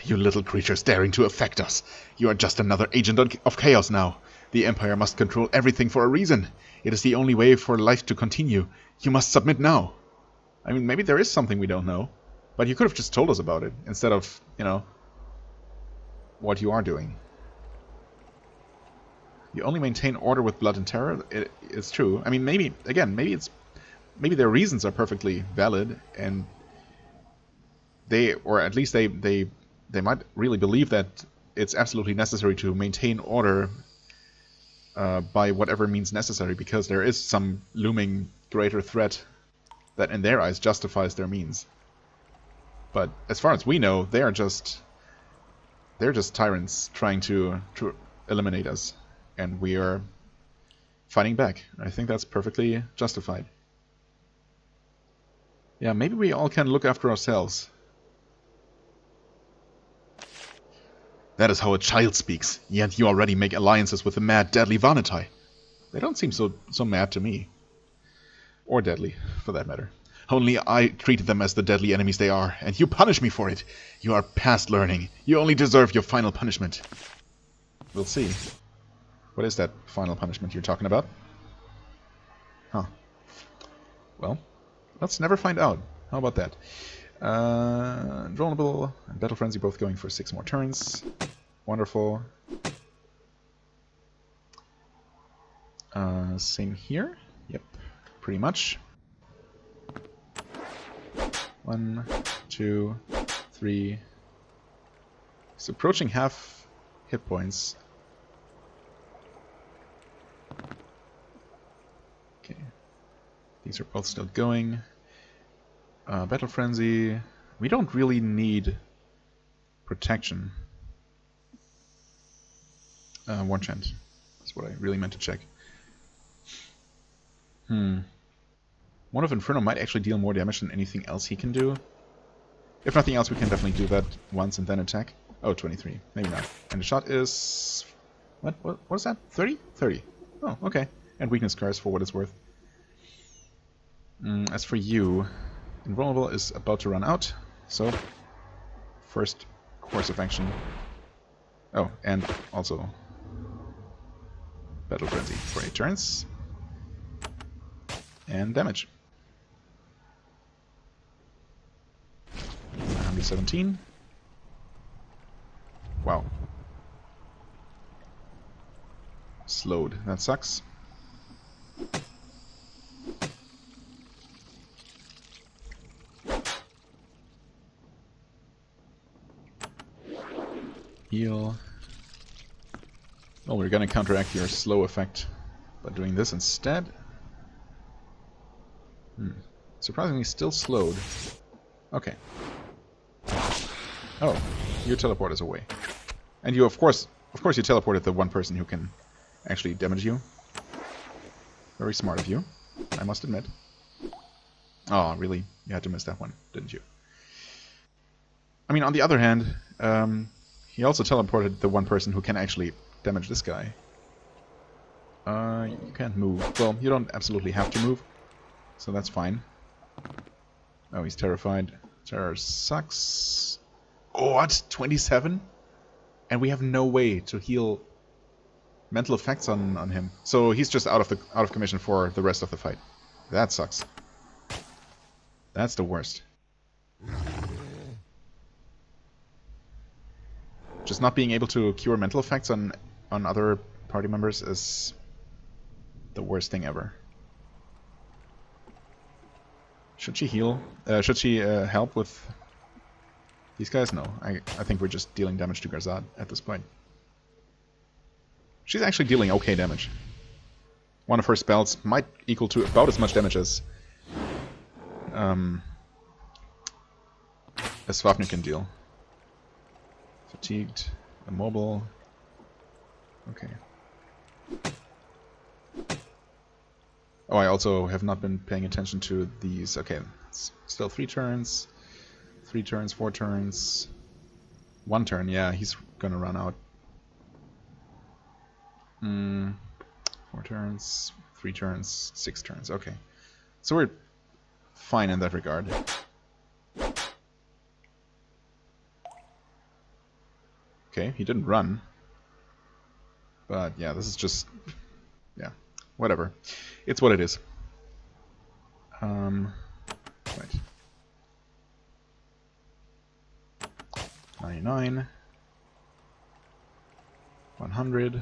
You little creatures daring to affect us. You are just another agent of chaos now. The Empire must control everything for a reason. It is the only way for life to continue. You must submit now. I mean, maybe there is something we don't know. But you could have just told us about it, instead of, you know, what you are doing. You only maintain order with blood and terror. It's true. I mean, maybe their reasons are perfectly valid, and or at least they might really believe that it's absolutely necessary to maintain order by whatever means necessary, because there is some looming greater threat that in their eyes justifies their means. But as far as we know, they're just tyrants trying to eliminate us, and we are fighting back. I think that's perfectly justified. Yeah, maybe we all can look after ourselves. That is how a child speaks, yet you already make alliances with the mad, deadly Vanatai. They don't seem so mad to me. Or deadly, for that matter. Only I treated them as the deadly enemies they are, and you punish me for it. You are past learning. You only deserve your final punishment. We'll see. What is that final punishment you're talking about? Huh. Well, let's never find out. How about that? Vulnerable and Battle Frenzy both going for 6 more turns. Wonderful. Same here. Yep, pretty much. 1, 2, 3, He's approaching half hit points. Okay. These are both still going. Battle Frenzy. We don't really need protection. One chant. That's what I really meant to check. One of Inferno might actually deal more damage than anything else he can do. If nothing else, we can definitely do that once and then attack. Oh, 23. Maybe not. And the shot is... What is that? 30? 30. Oh, okay. And weakness scars for what it's worth. As for you, Invulnerable is about to run out. So, first course of action. Oh, and also Battle Frenzy for 8 turns. And damage. 917. Wow. Slowed. That sucks. Heal. Well, we're gonna counteract your slow effect by doing this instead. Surprisingly still slowed. Okay. Oh, your teleport is away. And you, of course you teleported the one person who can actually damage you. Very smart of you, I must admit. Oh, really? You had to miss that one, didn't you? I mean, on the other hand, he also teleported the one person who can actually damage this guy. You can't move. Well, you don't absolutely have to move, so that's fine. Oh, he's terrified. Terror sucks. Oh, what? 27? And we have no way to heal mental effects on him. So he's just out of commission for the rest of the fight. That sucks. That's the worst. Just not being able to cure mental effects on other party members is the worst thing ever. Should she heal? Should she help with these guys? No. I think we're just dealing damage to Garzad at this point. She's actually dealing okay damage. One of her spells might equal to about as much damage as Swafnir can deal. Fatigued, immobile. Okay. Oh, I also have not been paying attention to these. Okay, it's still 3 turns. 3 turns, 4 turns. 1 turn, yeah, he's gonna run out. 4 turns, 3 turns, 6 turns, okay. So we're fine in that regard. Okay, he didn't run. But yeah, this is just... yeah, whatever. It's what it is. Right. 99. 100.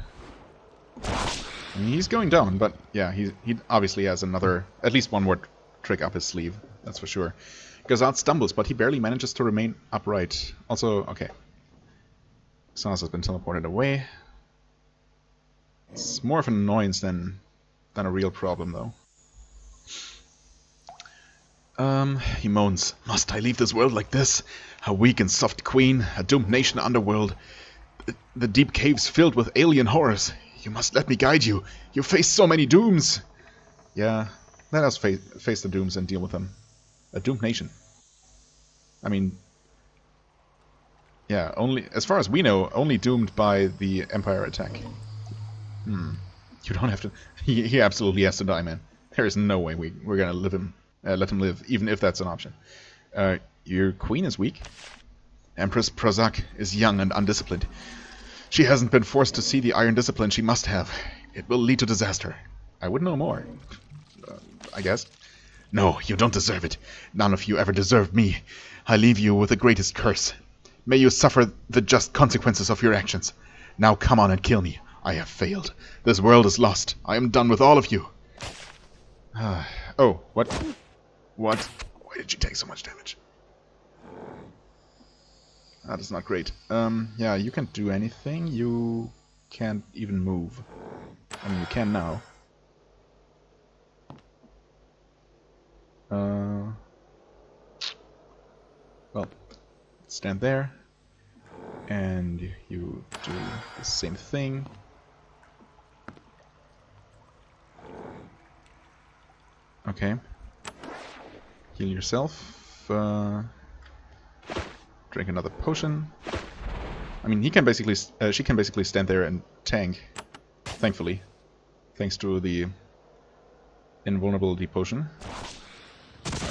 I mean, he's going down, but yeah, he obviously has another, at least one more trick up his sleeve, that's for sure. Garzad stumbles, but he barely manages to remain upright. Also, okay. Xanas has been teleported away. It's more of an annoyance than a real problem, though. He moans, "Must I leave this world like this? A weak and soft queen, a doomed nation underworld. The deep caves filled with alien horrors. You must let me guide you. You face so many dooms." Yeah, let us face the dooms and deal with them. A doomed nation. I mean... yeah, only, as far as we know, only doomed by the Empire attack. You don't have to... He absolutely has to die, man. There is no way we're gonna let him live, even if that's an option. Your queen is weak. Empress Prozak is young and undisciplined. She hasn't been forced to see the iron discipline she must have. It will lead to disaster. I would know more. I guess. No, you don't deserve it. None of you ever deserved me. I leave you with the greatest curse. May you suffer the just consequences of your actions. Now come on and kill me. I have failed. This world is lost. I am done with all of you. Oh, what? What? Why did she take so much damage? That is not great. Yeah, you can't do anything. You can't even move. I mean, you can now. Well, stand there. And you do the same thing. Okay. Heal yourself. Drink another potion. I mean, he can basically, she can basically stand there and tank. Thankfully, thanks to the invulnerability potion.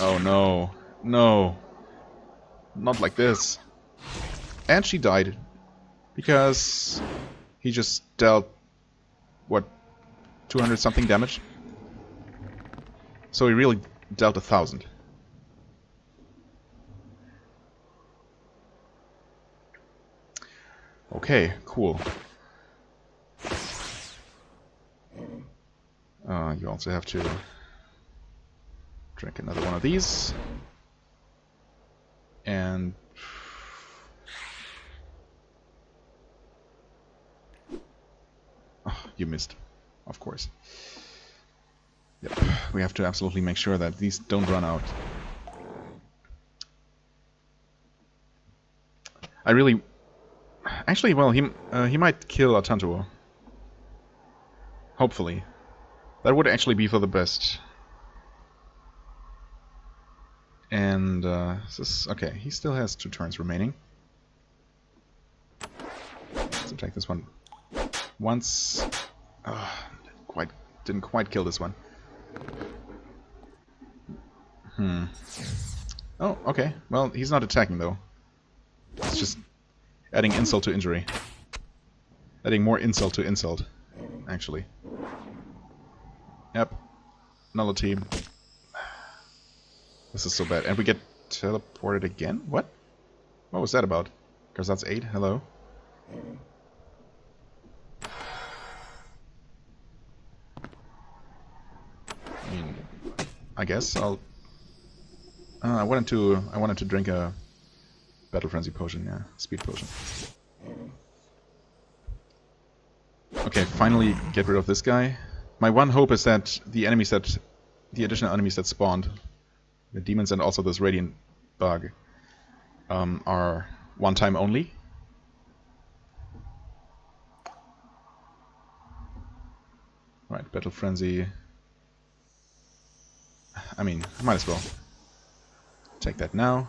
Oh no, no, not like this. And she died because he just dealt what, 200 something damage. So he really dealt 1,000. Okay, cool. You also have to drink another one of these. And oh, you missed, of course. Yep, we have to absolutely make sure that these don't run out. I really... Actually, well, he might kill Atantuo. Hopefully. That would actually be for the best. And, okay, he still has 2 turns remaining. Let's attack this one once. Didn't quite kill this one. Oh, okay. Well, he's not attacking, though. It's just adding insult to injury. Adding more insult to insult, actually. Yep. Nullity. This is so bad. And we get teleported again? What? What was that about? Garzad's 8, hello. I mean, I guess I'll... I wanted to drink a Battle Frenzy potion, yeah. Speed potion. Okay, finally get rid of this guy. My one hope is that the additional enemies that spawned, the demons and also this radiant bug, are one time only. Right, Battle Frenzy. I mean, I might as well take that now.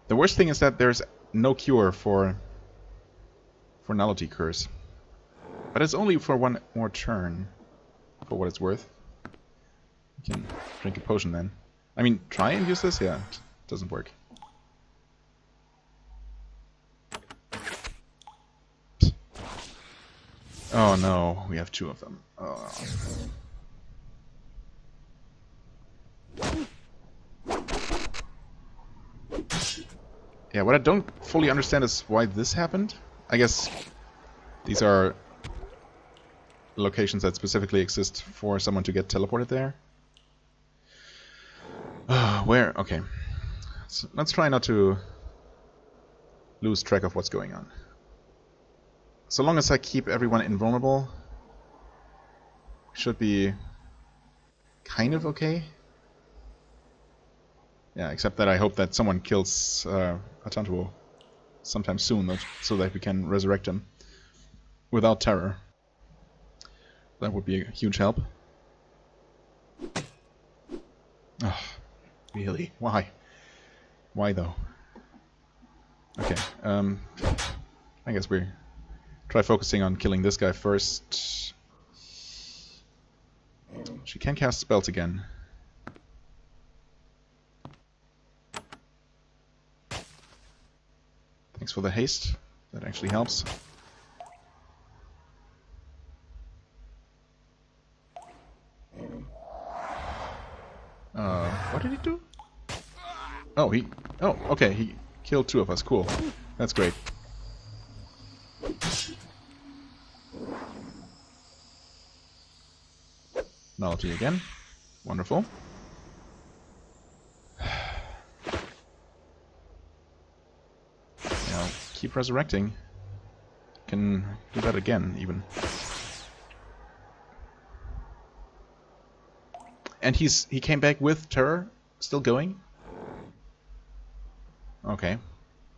The worst thing is that there's no cure for Nullity Curse. But it's only for one more turn, for what it's worth. You can drink a potion then. I mean, try and use this? Yeah, it doesn't work. Oh no, we have 2 of them. Oh. Yeah, what I don't fully understand is why this happened. I guess these are locations that specifically exist for someone to get teleported there. Where? Okay. So let's try not to lose track of what's going on. So long as I keep everyone invulnerable, should be kind of okay. Yeah, except that I hope that someone kills Atantuo sometime soon, so that we can resurrect him without terror. That would be a huge help. Oh, really? Why? Why though? Okay, I guess we try focusing on killing this guy first. She can cast spells again. Thanks for the haste. That actually helps. What did he do? Oh, okay, he killed 2 of us. Cool. That's great. Nullity again. Wonderful. keep resurrecting. Can do that again, even. And he came back with terror, still going. Okay,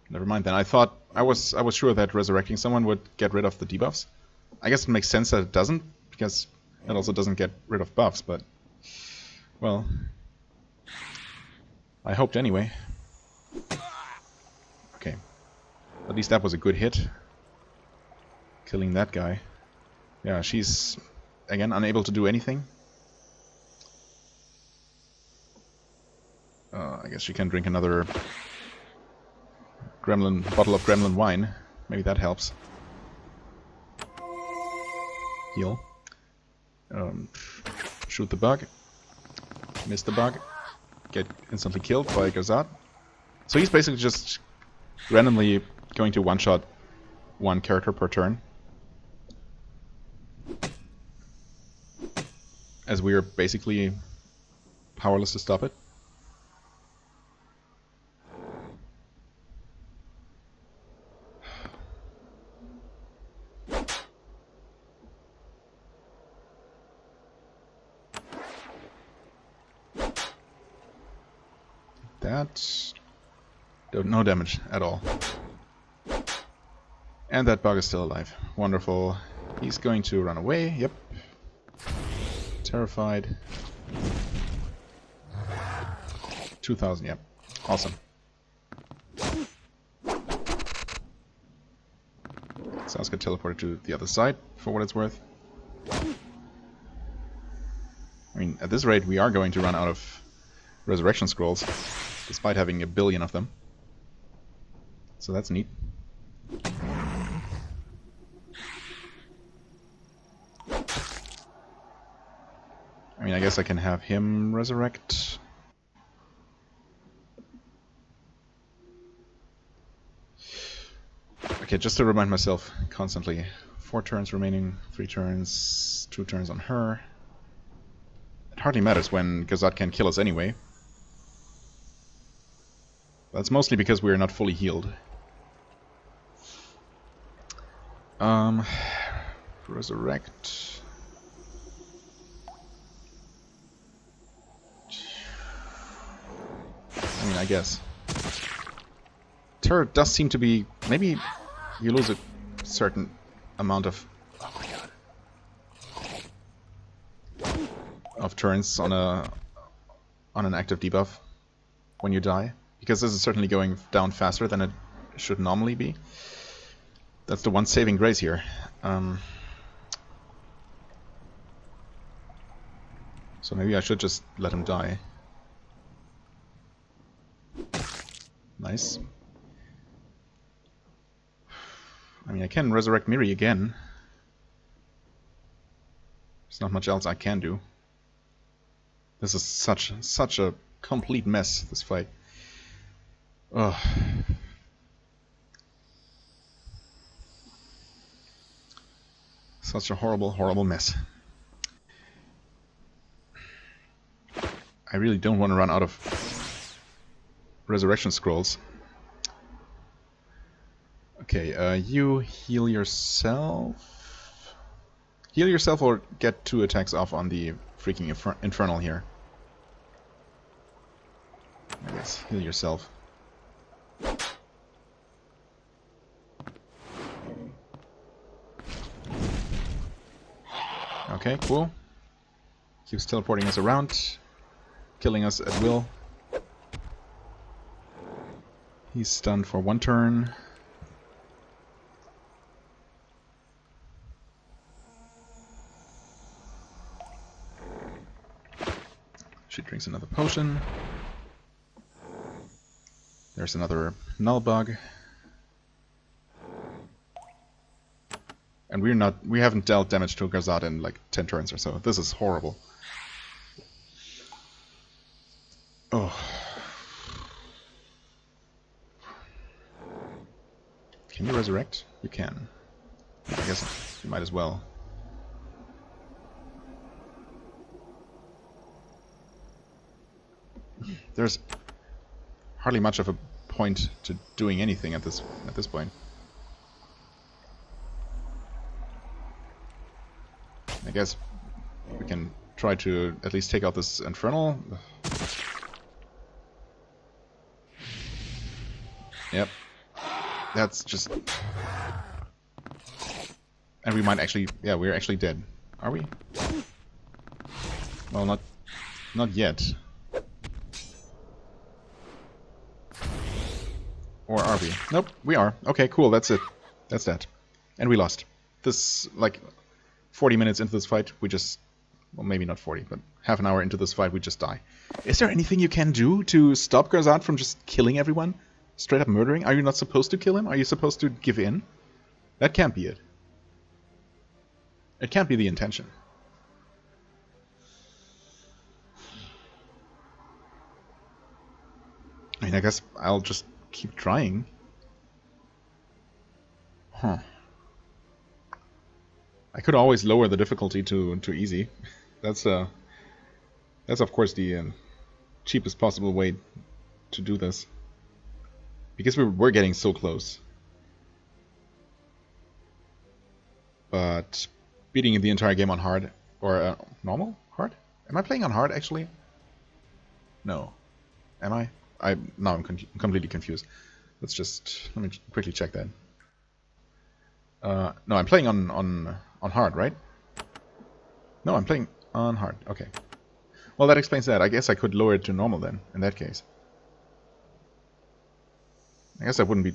never mind then. I was sure that resurrecting someone would get rid of the debuffs. I guess it makes sense that it doesn't, because it also doesn't get rid of buffs. But well, I hoped anyway. Okay, at least that was a good hit. Killing that guy. Yeah, she's again unable to do anything. I guess she can drink another bottle of gremlin wine. Maybe that helps. Heal. Shoot the bug. Miss the bug. Get instantly killed by Garzad. So he's basically just randomly going to one-shot one character per turn. As we are basically powerless to stop it. That... no damage at all. And that bug is still alive. Wonderful. He's going to run away. Yep. Terrified. 2000, yep. Awesome. So let's get teleported to the other side, for what it's worth. I mean, at this rate, we are going to run out of resurrection scrolls, despite having a billion of them. So that's neat. I mean, I guess I can have him resurrect. Okay, just to remind myself constantly. 4 turns remaining, 3 turns, 2 turns on her. It hardly matters when Garzad can kill us anyway. That's mostly because we're not fully healed. Resurrect. I mean, I guess. Terror does seem to be... maybe you lose a certain amount of... oh my god. Of turns on an active debuff when you die. Because this is certainly going down faster than it should normally be. That's the one saving grace here. So maybe I should just let him die. Nice. I mean, I can resurrect Miri again. There's not much else I can do. This is such a complete mess, this fight. Ugh. Such a horrible, horrible mess. I really don't want to run out of resurrection scrolls. Okay, you heal yourself. Heal yourself or get 2 attacks off on the freaking infernal here. I guess heal yourself. Okay, cool. Keeps teleporting us around, killing us at will. He's stunned for 1 turn. She drinks another potion. There's another null bug. And we haven't dealt damage to Garzad in like 10 turns or so. This is horrible. Oh. Can you resurrect? You can. I guess you might as well. There's hardly much of a point to doing anything at this point. I guess we can try to at least take out this Infernal. Yep. That's just... And we might actually... Yeah, we're actually dead. Are we? Well, not yet. Or are we? Nope, we are. Okay, cool, that's it. That's that. And we lost. This, like, 40 minutes into this fight, we just... Well, maybe not 40, but half an hour into this fight, we just die. Is there anything you can do to stop Garzad from just killing everyone? Straight up murdering? Are you not supposed to kill him? Are you supposed to give in? That can't be it. It can't be the intention. I mean, I guess I'll just keep trying. Huh. I could always lower the difficulty to easy. That's of course the cheapest possible way to do this. Because we're getting so close. But beating the entire game on hard, or normal? Hard? Am I playing on hard actually? No. Am I? Now I'm completely confused. Let me quickly check that. No, I'm playing on hard, right? No, I'm playing on hard. Okay. Well, that explains that. I guess I could lower it to normal then, in that case. I guess that wouldn't be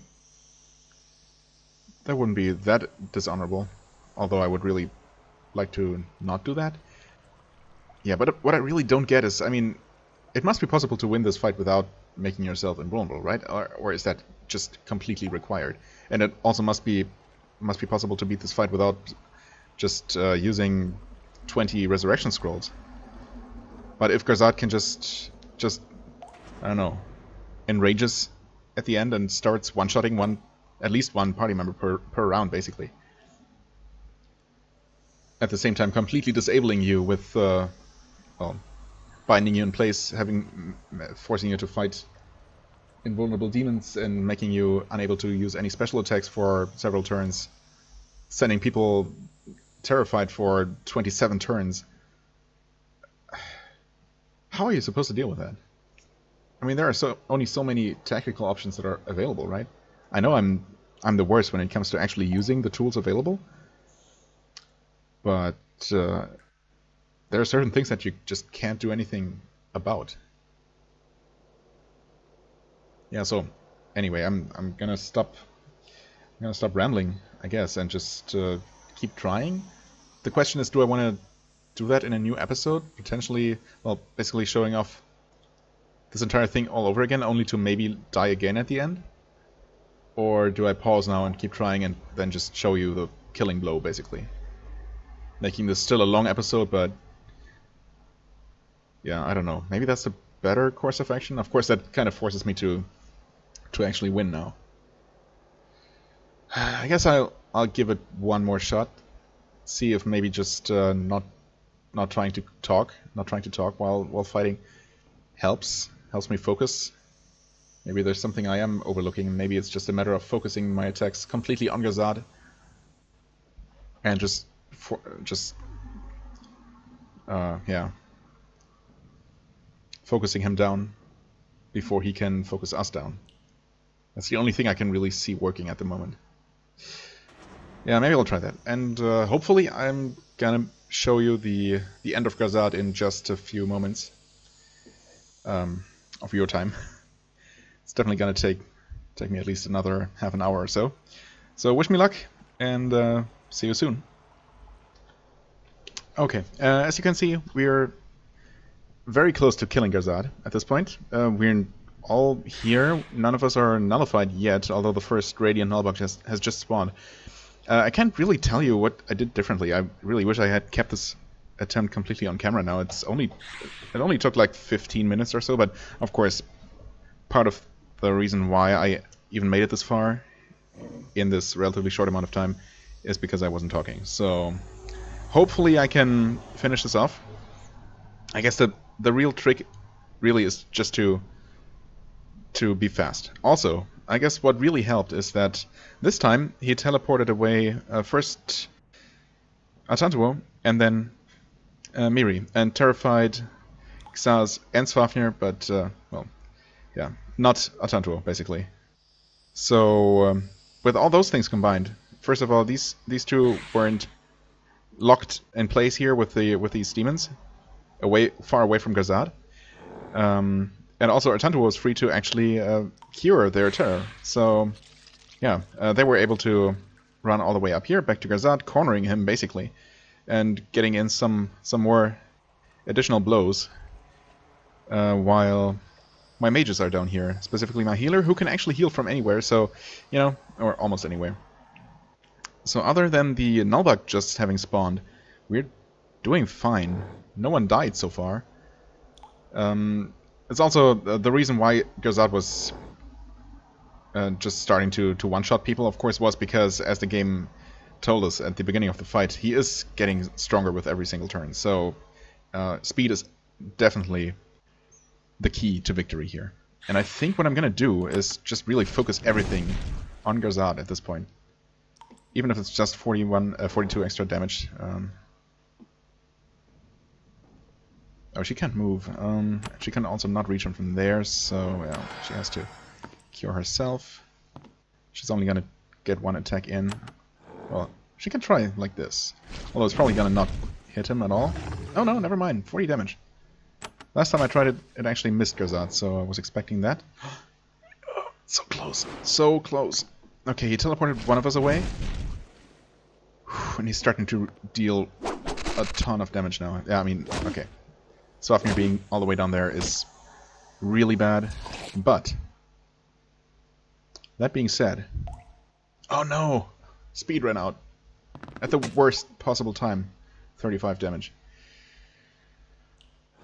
that dishonorable. Although I would really like to not do that. Yeah, but what I really don't get is, I mean, it must be possible to win this fight without making yourself invulnerable, right? Or is that just completely required? And it also must be possible to beat this fight without just using 20 resurrection scrolls. But if Garzad can just I don't know, enrages at the end and starts one-shotting at least one party member per round, basically. At the same time, completely disabling you with, well, binding you in place, forcing you to fight invulnerable demons and making you unable to use any special attacks for several turns, sending people terrified for 27 turns. How are you supposed to deal with that? I mean, there are only so many tactical options that are available, right? I know I'm the worst when it comes to actually using the tools available, but there are certain things that you just can't do anything about. Yeah, so anyway, I'm gonna stop rambling, I guess, and just keep trying. The question is, do I want to do that in a new episode? Potentially, well, basically showing off this entire thing all over again, only to maybe die again at the end? Or do I pause now and keep trying and then just show you the killing blow, basically? Making this still a long episode, but yeah, I don't know. Maybe that's a better course of action. Of course, that kind of forces me to actually win now. I guess I'll give it one more shot. See if maybe just not trying to talk while fighting helps me focus. Maybe there's something I am overlooking. Maybe it's just a matter of focusing my attacks completely on Garzad and focusing him down before he can focus us down. That's the only thing I can really see working at the moment. Yeah, maybe I'll try that. And hopefully I'm gonna show you the end of Garzad in just a few moments of your time. It's definitely gonna take me at least another half an hour or so. So wish me luck, and see you soon. Okay, as you can see, we're very close to killing Garzad at this point. We're all here. None of us are nullified yet, although the first Radiant Nullbug has just spawned. I can't really tell you what I did differently. I really wish I had kept this attempt completely on camera now. It only took like 15 minutes or so, but of course, part of the reason why I even made it this far in this relatively short amount of time is because I wasn't talking. So hopefully I can finish this off. I guess the real trick really is just to be fast. Also, I guess what really helped is that this time he teleported away first Atantuo, and then Miri, and terrified Xaz and Swafnir, but, well, yeah, not Atantuo, basically. So, with all those things combined, first of all, these two weren't locked in place here with these demons, far away from Garzad. And also Atantuo was free to actually cure their terror. So, yeah, they were able to run all the way up here, back to Garzad, cornering him, basically, and getting in some more additional blows, while my mages are down here, specifically my healer, who can actually heal from anywhere, so, you know, or almost anywhere. So other than the Nullbug just having spawned, we're doing fine. No one died so far. It's also the reason why Garzad was just starting to one-shot people, of course, was because, as the game told us at the beginning of the fight, he is getting stronger with every single turn. So speed is definitely the key to victory here. And I think what I'm going to do is just really focus everything on Garzad at this point. Even if it's just 42 extra damage. Oh, she can't move. She can also not reach him from there, so yeah, she has to cure herself. She's only gonna get one attack in. Well, she can try like this. Although it's probably gonna not hit him at all. Oh no, never mind. 40 damage. Last time I tried it, it actually missed Garzad, so I was expecting that. So close. So close. Okay, he teleported one of us away. And he's starting to deal a ton of damage now. Yeah, I mean, okay. Swafnir being all the way down there is really bad. But, that being said... Oh no! Speed ran out. At the worst possible time. 35 damage.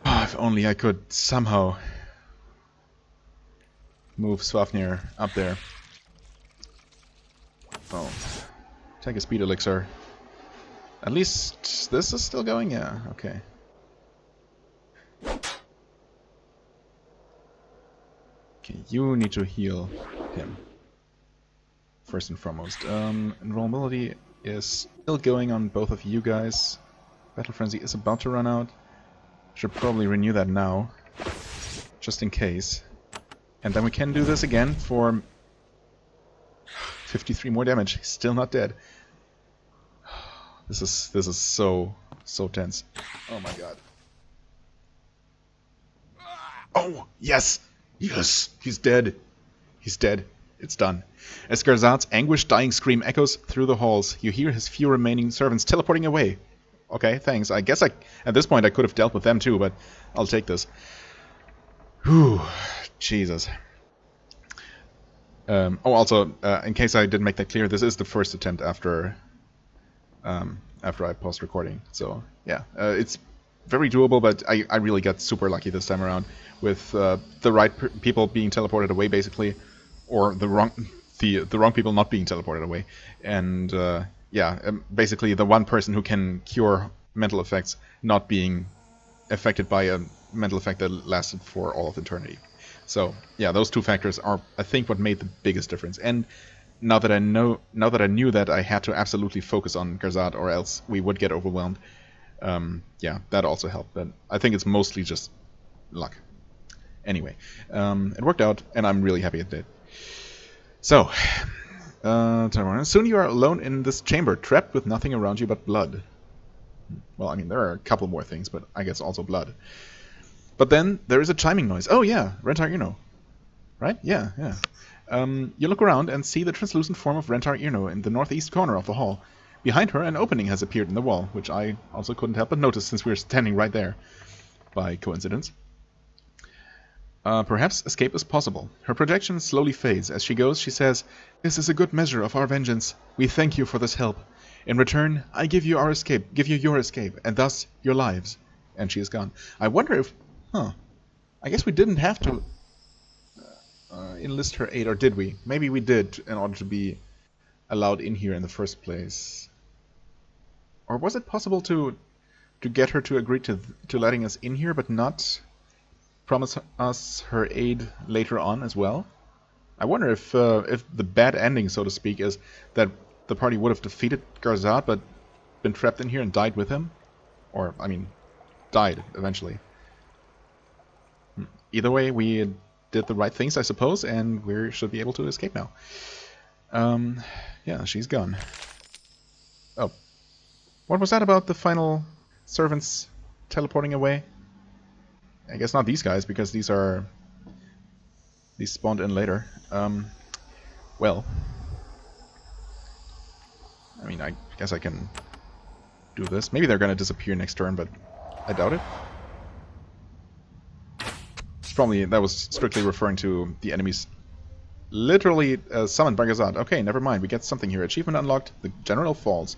Oh, if only I could somehow move Swafnir up there. Oh. Take a speed elixir. At least this is still going? Yeah, okay. Okay, you need to heal him. First and foremost. Invulnerability is still going on both of you guys. Battle Frenzy is about to run out. Should probably renew that now. Just in case. And then we can do this again for 53 more damage. He's still not dead. This is so tense. Oh my god. Oh, yes! Yes! He's dead. He's dead. It's done. As Garzad's anguished dying scream echoes through the halls, you hear his few remaining servants teleporting away. Okay, thanks. I guess at this point I could have dealt with them too, but I'll take this. Whew. Jesus. Also, in case I didn't make that clear, this is the first attempt after I paused recording. So, yeah. It's very doable, but I really got super lucky this time around with the right people being teleported away, basically, or the wrong people not being teleported away, and basically the one person who can cure mental effects not being affected by a mental effect that lasted for all of eternity. So yeah, those two factors are, I think, what made the biggest difference. And now that I knew that I had to absolutely focus on Garzad, or else we would get overwhelmed. Yeah, that also helped. But I think it's mostly just luck. Anyway, it worked out, and I'm really happy it did. So, soon you are alone in this chamber, trapped with nothing around you but blood. Well, I mean, there are a couple more things, but I guess also blood. But then there is a chiming noise. Oh yeah, Rentar Irno. Right? Yeah. You look around and see the translucent form of Rentar Irno in the northeast corner of the hall. Behind her, an opening has appeared in the wall, which I also couldn't help but notice since we were standing right there, by coincidence. Perhaps escape is possible. Her projection slowly fades. As she goes, she says, "This is a good measure of our vengeance. We thank you for this help. In return, I give you your escape, and thus your lives." And she is gone. I wonder if... I guess we didn't have to enlist her aid, or did we? Maybe we did, in order to be allowed in here in the first place. Or was it possible to get her to agree to letting us in here, but not promise us her aid later on as well? I wonder if the bad ending, so to speak, is that the party would have defeated Garzad, but been trapped in here and died with him. Or, I mean, died eventually. Either way, we did the right things, I suppose, and we should be able to escape now. Yeah, she's gone. Oh. What was that about the final servants teleporting away? I guess not these guys, because these spawned in later. Well. I mean, I guess I can do this. Maybe they're gonna disappear next turn, but I doubt it. That was strictly referring to the enemies literally summoned by Garzad. Okay, never mind. We get something here. Achievement unlocked. The General falls.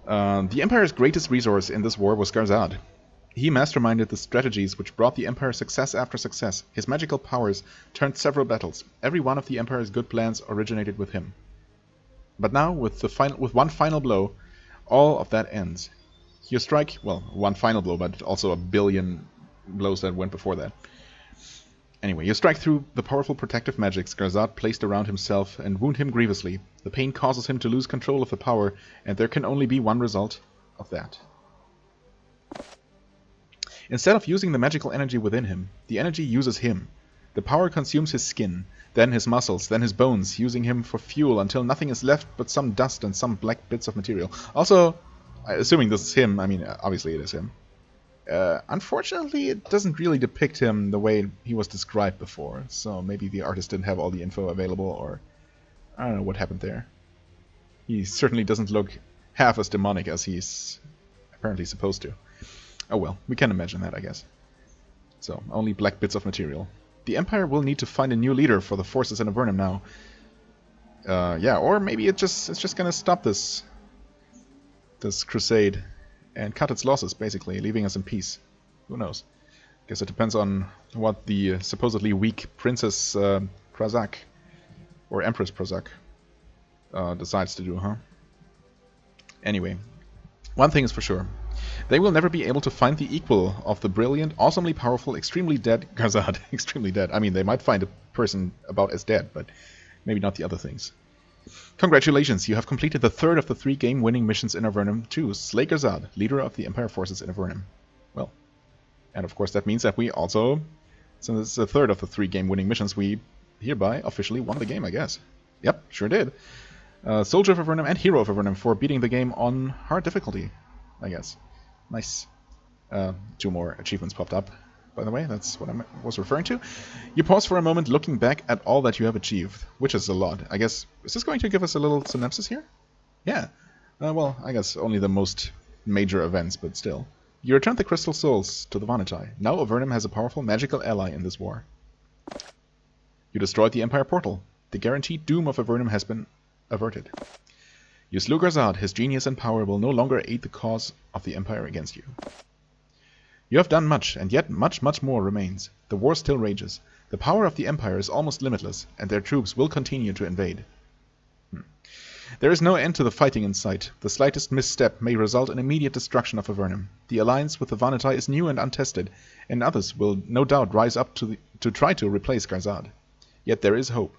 The Empire's greatest resource in this war was Garzad. He masterminded the strategies which brought the Empire success after success. His magical powers turned several battles. Every one of the Empire's good plans originated with him. But now, with one final blow, all of that ends. You strike, well, one final blow, but also a billion blows that went before that. Anyway, you strike through the powerful protective magics Garzad placed around himself and wound him grievously. The pain causes him to lose control of the power, and there can only be one result of that. Instead of using the magical energy within him, the energy uses him. The power consumes his skin, then his muscles, then his bones, using him for fuel until nothing is left but some dust and some black bits of material. Also, assuming this is him, I mean, obviously it is him. Unfortunately, it doesn't really depict him the way he was described before, so maybe the artist didn't have all the info available, or I don't know what happened there. He certainly doesn't look half as demonic as he's apparently supposed to. Oh well, we can imagine that, I guess. So, only black bits of material. The Empire will need to find a new leader for the forces in Avernum now. Yeah, or maybe it's just gonna stop this crusade and cut its losses, basically, leaving us in peace. Who knows? Guess it depends on what the supposedly weak Princess Prazak, or Empress Prazak, decides to do, huh? Anyway, one thing is for sure. They will never be able to find the equal of the brilliant, awesomely powerful, extremely dead Garzad. Extremely dead. I mean, they might find a person about as dead, but maybe not the other things. Congratulations, you have completed the third of the 3 game-winning missions in Avernum to slay Garzad, leader of the Empire forces in Avernum. Well, and of course that means that we also, since it's the third of the 3 game-winning missions, we hereby officially won the game, I guess. Yep, sure did. Soldier of Avernum and Hero of Avernum for beating the game on hard difficulty, I guess. Nice. 2 more achievements popped up, by the way, that's what I was referring to. You pause for a moment looking back at all that you have achieved, which is a lot. I guess, is this going to give us a little synopsis here? Yeah. Well, I guess only the most major events, but still. You returned the Crystal Souls to the Vanitae. Now Avernum has a powerful magical ally in this war. You destroyed the Empire portal. The guaranteed doom of Avernum has been averted. You slew Garzad. His genius and power will no longer aid the cause of the Empire against you. You have done much, and yet much, much more remains. The war still rages. The power of the Empire is almost limitless, and their troops will continue to invade. There is no end to the fighting in sight. The slightest misstep may result in immediate destruction of Avernum. The alliance with the Vanitae is new and untested, and others will no doubt rise up to try to replace Garzad. Yet there is hope.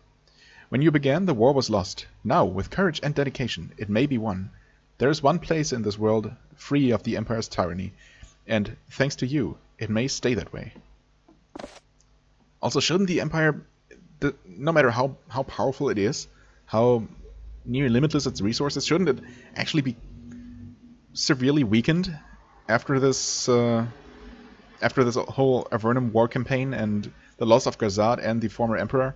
When you began, the war was lost. Now, with courage and dedication, it may be won. There is one place in this world free of the Empire's tyranny, and thanks to you, it may stay that way. Also, shouldn't the Empire, no matter how powerful it is, how near limitless its resources, shouldn't it actually be severely weakened after this whole Avernum war campaign and the loss of Garzad and the former Emperor?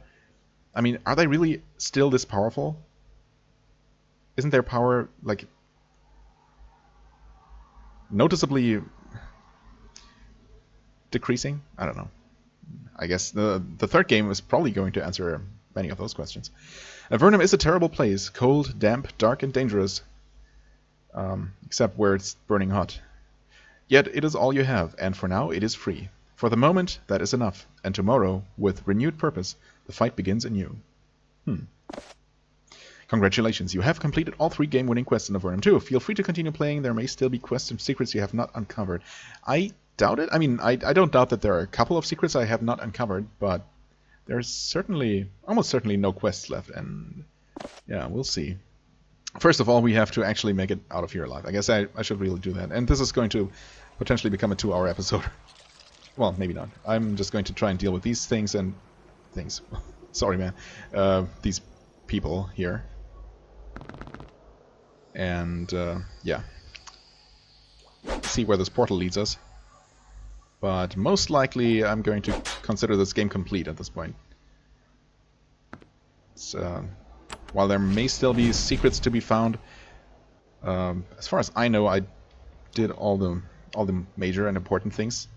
I mean, are they really still this powerful? Isn't their power, like, noticeably decreasing? I don't know. I guess the third game is probably going to answer many of those questions. Avernum is a terrible place, cold, damp, dark, and dangerous. Except where it's burning hot. Yet it is all you have, and for now it is free. For the moment, that is enough, and tomorrow, with renewed purpose, the fight begins anew. Congratulations, you have completed all 3 game-winning quests in Avernum 2. Feel free to continue playing, there may still be quests and secrets you have not uncovered. I doubt it. I mean, I don't doubt that there are a couple of secrets I have not uncovered, but there's almost certainly no quests left, and yeah, we'll see. First of all, we have to actually make it out of here alive. I guess I should really do that. And this is going to potentially become a 2-hour episode. Well, maybe not. I'm just going to try and deal with these things and... things. Sorry, man. These people here. And, yeah. See where this portal leads us. But most likely I'm going to consider this game complete at this point. While there may still be secrets to be found, as far as I know, I did all the major and important things.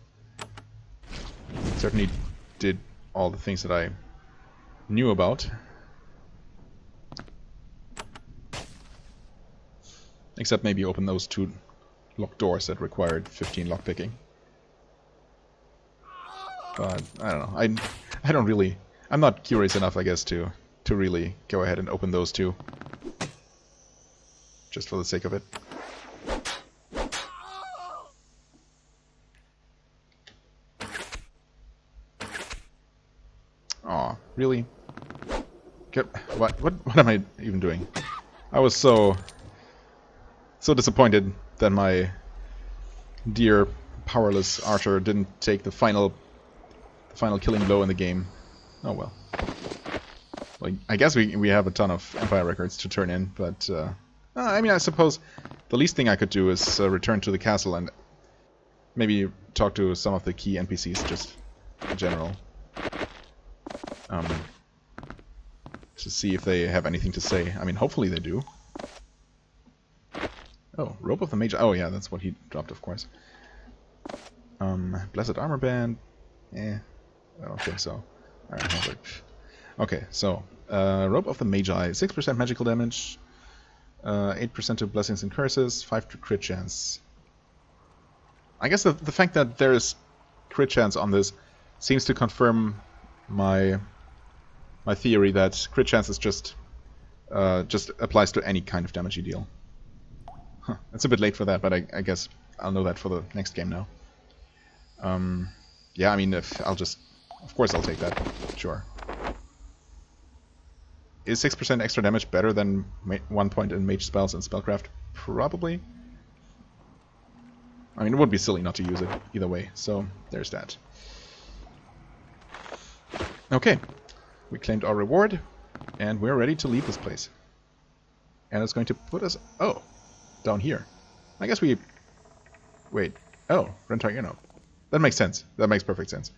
Certainly did all the things that I knew about. Except maybe open those 2 locked doors that required 15 lockpicking. But I don't know. I don't really. I'm not curious enough, I guess, to really go ahead and open those 2. Just for the sake of it. Aw, really? What am I even doing? I was so disappointed that my dear powerless archer didn't take the final killing blow in the game. Oh well. Well, I guess we have a ton of Empire records to turn in, but I mean, I suppose the least thing I could do is return to the castle and maybe talk to some of the key NPCs just in general. To see if they have anything to say. I mean, hopefully they do. Oh, Rope of the Mage. Oh yeah, that's what he dropped, of course. Blessed Armor Band. I don't think so. Alright, okay, so Rope of the Magi, 6% magical damage, 8% to blessings and curses, 5 to crit chance. I guess the fact that there is crit chance on this seems to confirm my theory that crit chance is just applies to any kind of damage you deal. Huh, it's a bit late for that, but I guess I'll know that for the next game now. Yeah, I mean, of course I'll take that. Sure. Is 6% extra damage better than 1 point in mage spells and spellcraft? Probably. I mean, it would be silly not to use it either way, so there's that. Okay, we claimed our reward, and we're ready to leave this place. And it's going to put us... oh, down here. I guess we... wait. Oh, Rentar, that makes sense. That makes perfect sense.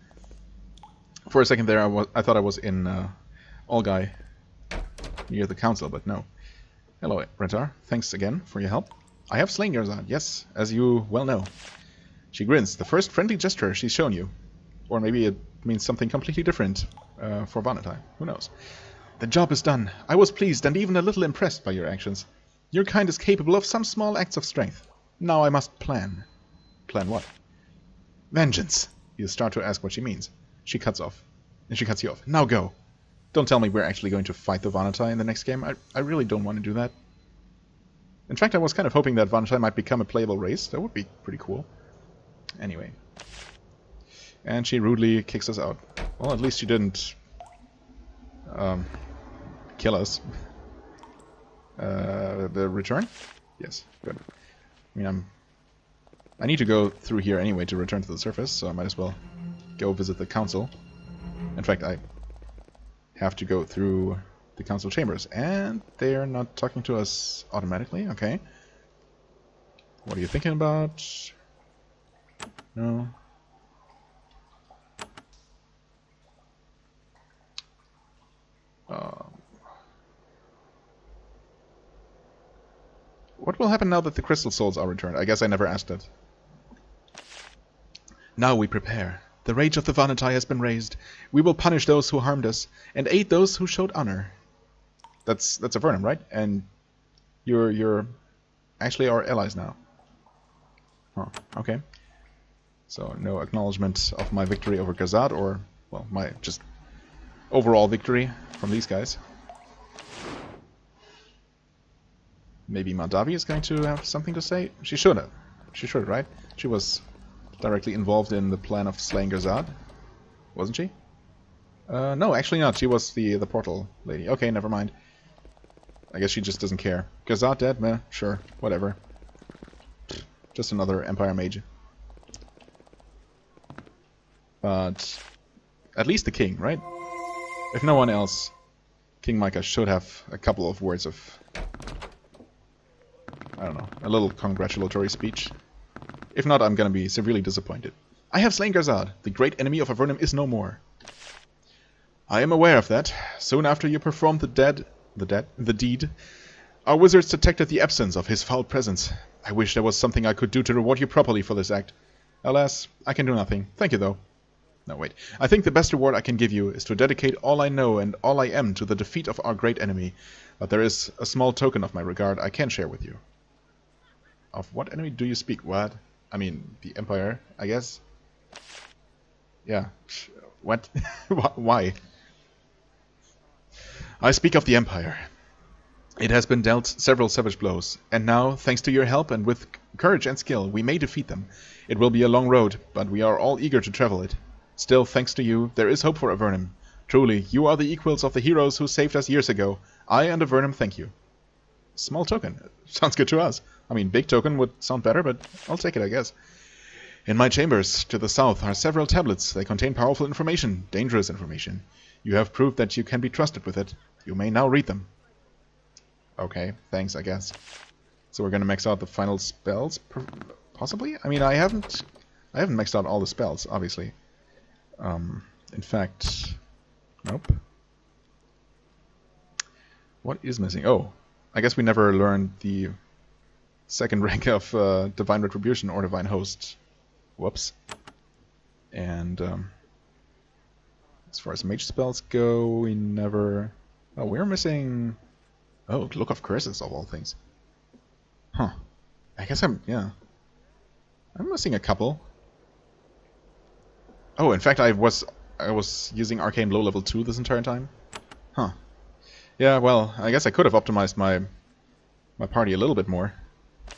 For a second there, I thought I was in Olgai, near the council, but no. Hello, Rentar. Thanks again for your help. I have slain Garzad, yes, as you well know. She grins. The first friendly gesture she's shown you. Or maybe it means something completely different for Avernite. Who knows? The job is done. I was pleased and even a little impressed by your actions. Your kind is capable of some small acts of strength. Now I must plan. Plan what? Vengeance. You start to ask what she means. She cuts off. And she cuts you off. Now go. Don't tell me we're actually going to fight the Avernite in the next game. I really don't want to do that. In fact, I was kind of hoping that Avernite might become a playable race. That would be pretty cool. Anyway. And she rudely kicks us out. Well, at least she didn't kill us. The return? Yes, good. I mean, I need to go through here anyway to return to the surface, so I might as well go visit the council. In fact, I have to go through the council chambers, and they're not talking to us automatically. Okay. What are you thinking about? No. What will happen now that the crystal souls are returned? I guess I never asked that. Now we prepare. The rage of the Avernite has been raised. We will punish those who harmed us, and aid those who showed honor. That's Avernum, right? And you're actually our allies now. Huh, okay. So no acknowledgement of my victory over Garzad, or, well, my just overall victory from these guys. Maybe Madavi is going to have something to say? She should have. She should, right? She was directly involved in the plan of slaying Garzad, wasn't she? No, actually not. She was the portal lady. Okay, never mind. I guess she just doesn't care. Garzad dead? Meh, sure, whatever. Just another Empire mage. But at least the king, right? If no one else, King Micah should have a couple of words of, I don't know, a little congratulatory speech. If not, I'm gonna be severely disappointed. I have slain Garzad. The great enemy of Avernum is no more. I am aware of that. Soon after you performed the deed, our wizards detected the absence of his foul presence. I wish there was something I could do to reward you properly for this act. Alas, I can do nothing. Thank you, though. No, wait. I think the best reward I can give you is to dedicate all I know and all I am to the defeat of our great enemy. But there is a small token of my regard I can share with you. Of what enemy do you speak? What? I mean, the Empire, I guess? Yeah. What? Why? I speak of the Empire. It has been dealt several savage blows, and now, thanks to your help and with courage and skill, we may defeat them. It will be a long road, but we are all eager to travel it. Still, thanks to you, there is hope for Avernum. Truly, you are the equals of the heroes who saved us years ago. I and Avernum thank you. Small token. Sounds good to us. I mean, big token would sound better, but I'll take it, I guess. In my chambers, to the south, are several tablets. They contain powerful information, dangerous information. You have proved that you can be trusted with it. You may now read them. Okay, thanks, I guess. So we're gonna max out the final spells, possibly? I mean, I haven't maxed out all the spells, obviously. In fact, nope. What is missing? Oh, I guess we never learned the second rank of Divine Retribution or Divine Host. Whoops. And as far as mage spells go, we never... Oh, we're missing... Oh, Look of Curses of all things. Huh. I guess I'm missing a couple. Oh, in fact, I was using Arcane Low Level 2 this entire time. Huh. Yeah, well, I guess I could have optimized my party a little bit more.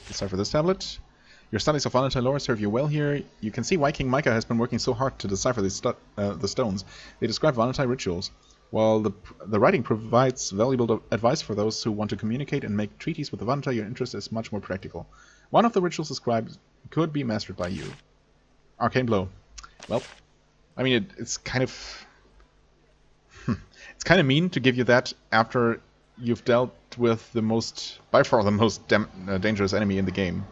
Decipher this tablet. Your studies of Avernite lore serve you well here. You can see why King Micah has been working so hard to decipher the stones. They describe Avernite rituals. While the writing provides valuable advice for those who want to communicate and make treaties with Avernite, your interest is much more practical. One of the rituals described could be mastered by you. Arcane Blow. Well, I mean, it's kind of... it's kind of mean to give you that after you've dealt with the most, by far the most dangerous enemy in the game.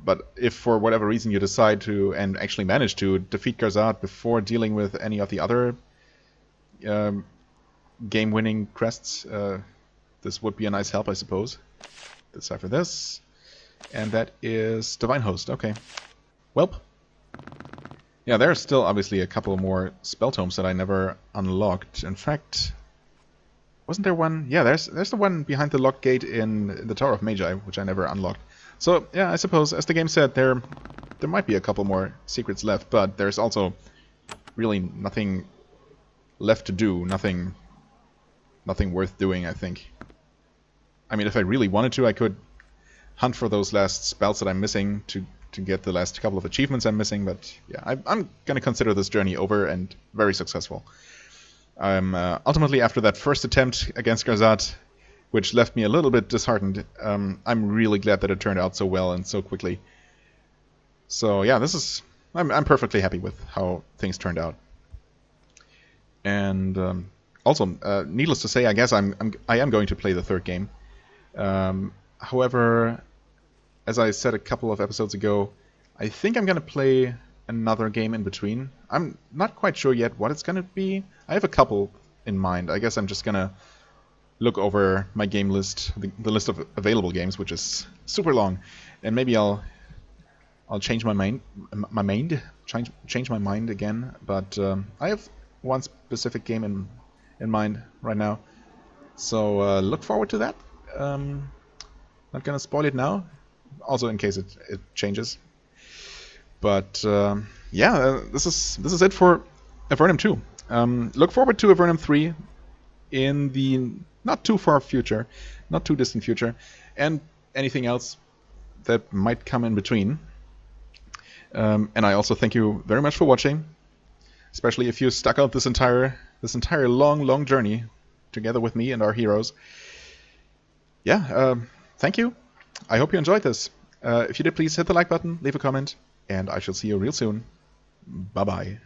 But if for whatever reason you decide to, and actually manage to, defeat Garzad before dealing with any of the other game-winning crests, this would be a nice help, I suppose. Decipher this. And that is Divine Host. Okay. Welp. Yeah, there's still obviously a couple more spell tomes that I never unlocked. In fact, wasn't there one? Yeah, there's the one behind the locked gate in the Tower of Magi, which I never unlocked. So, yeah, I suppose, as the game said, there might be a couple more secrets left, but there's also really nothing left to do, nothing worth doing, I think. I mean, if I really wanted to, I could hunt for those last spells that I'm missing to get the last couple of achievements I'm missing, but yeah, I'm gonna consider this journey over and very successful. I'm ultimately, after that first attempt against Garzad, which left me a little bit disheartened, I'm really glad that it turned out so well and so quickly. So yeah, I'm perfectly happy with how things turned out. And also, needless to say, I guess I am going to play the third game. However, as I said a couple of episodes ago, I think I'm going to play another game in between. I'm not quite sure yet what it's going to be. I have a couple in mind. I guess I'm just going to look over my game list, the list of available games, which is super long, and maybe I'll change my mind, change my mind again. But I have one specific game in mind right now, so look forward to that. Not gonna spoil it now, also in case it changes. But yeah, this is it for Avernum 2. Look forward to Avernum 3 in the not too far future, not too distant future, and anything else that might come in between. And I also thank you very much for watching, especially if you stuck out this entire long journey together with me and our heroes. Yeah, thank you. I hope you enjoyed this. If you did, please hit the like button, leave a comment, and I shall see you real soon. Bye-bye.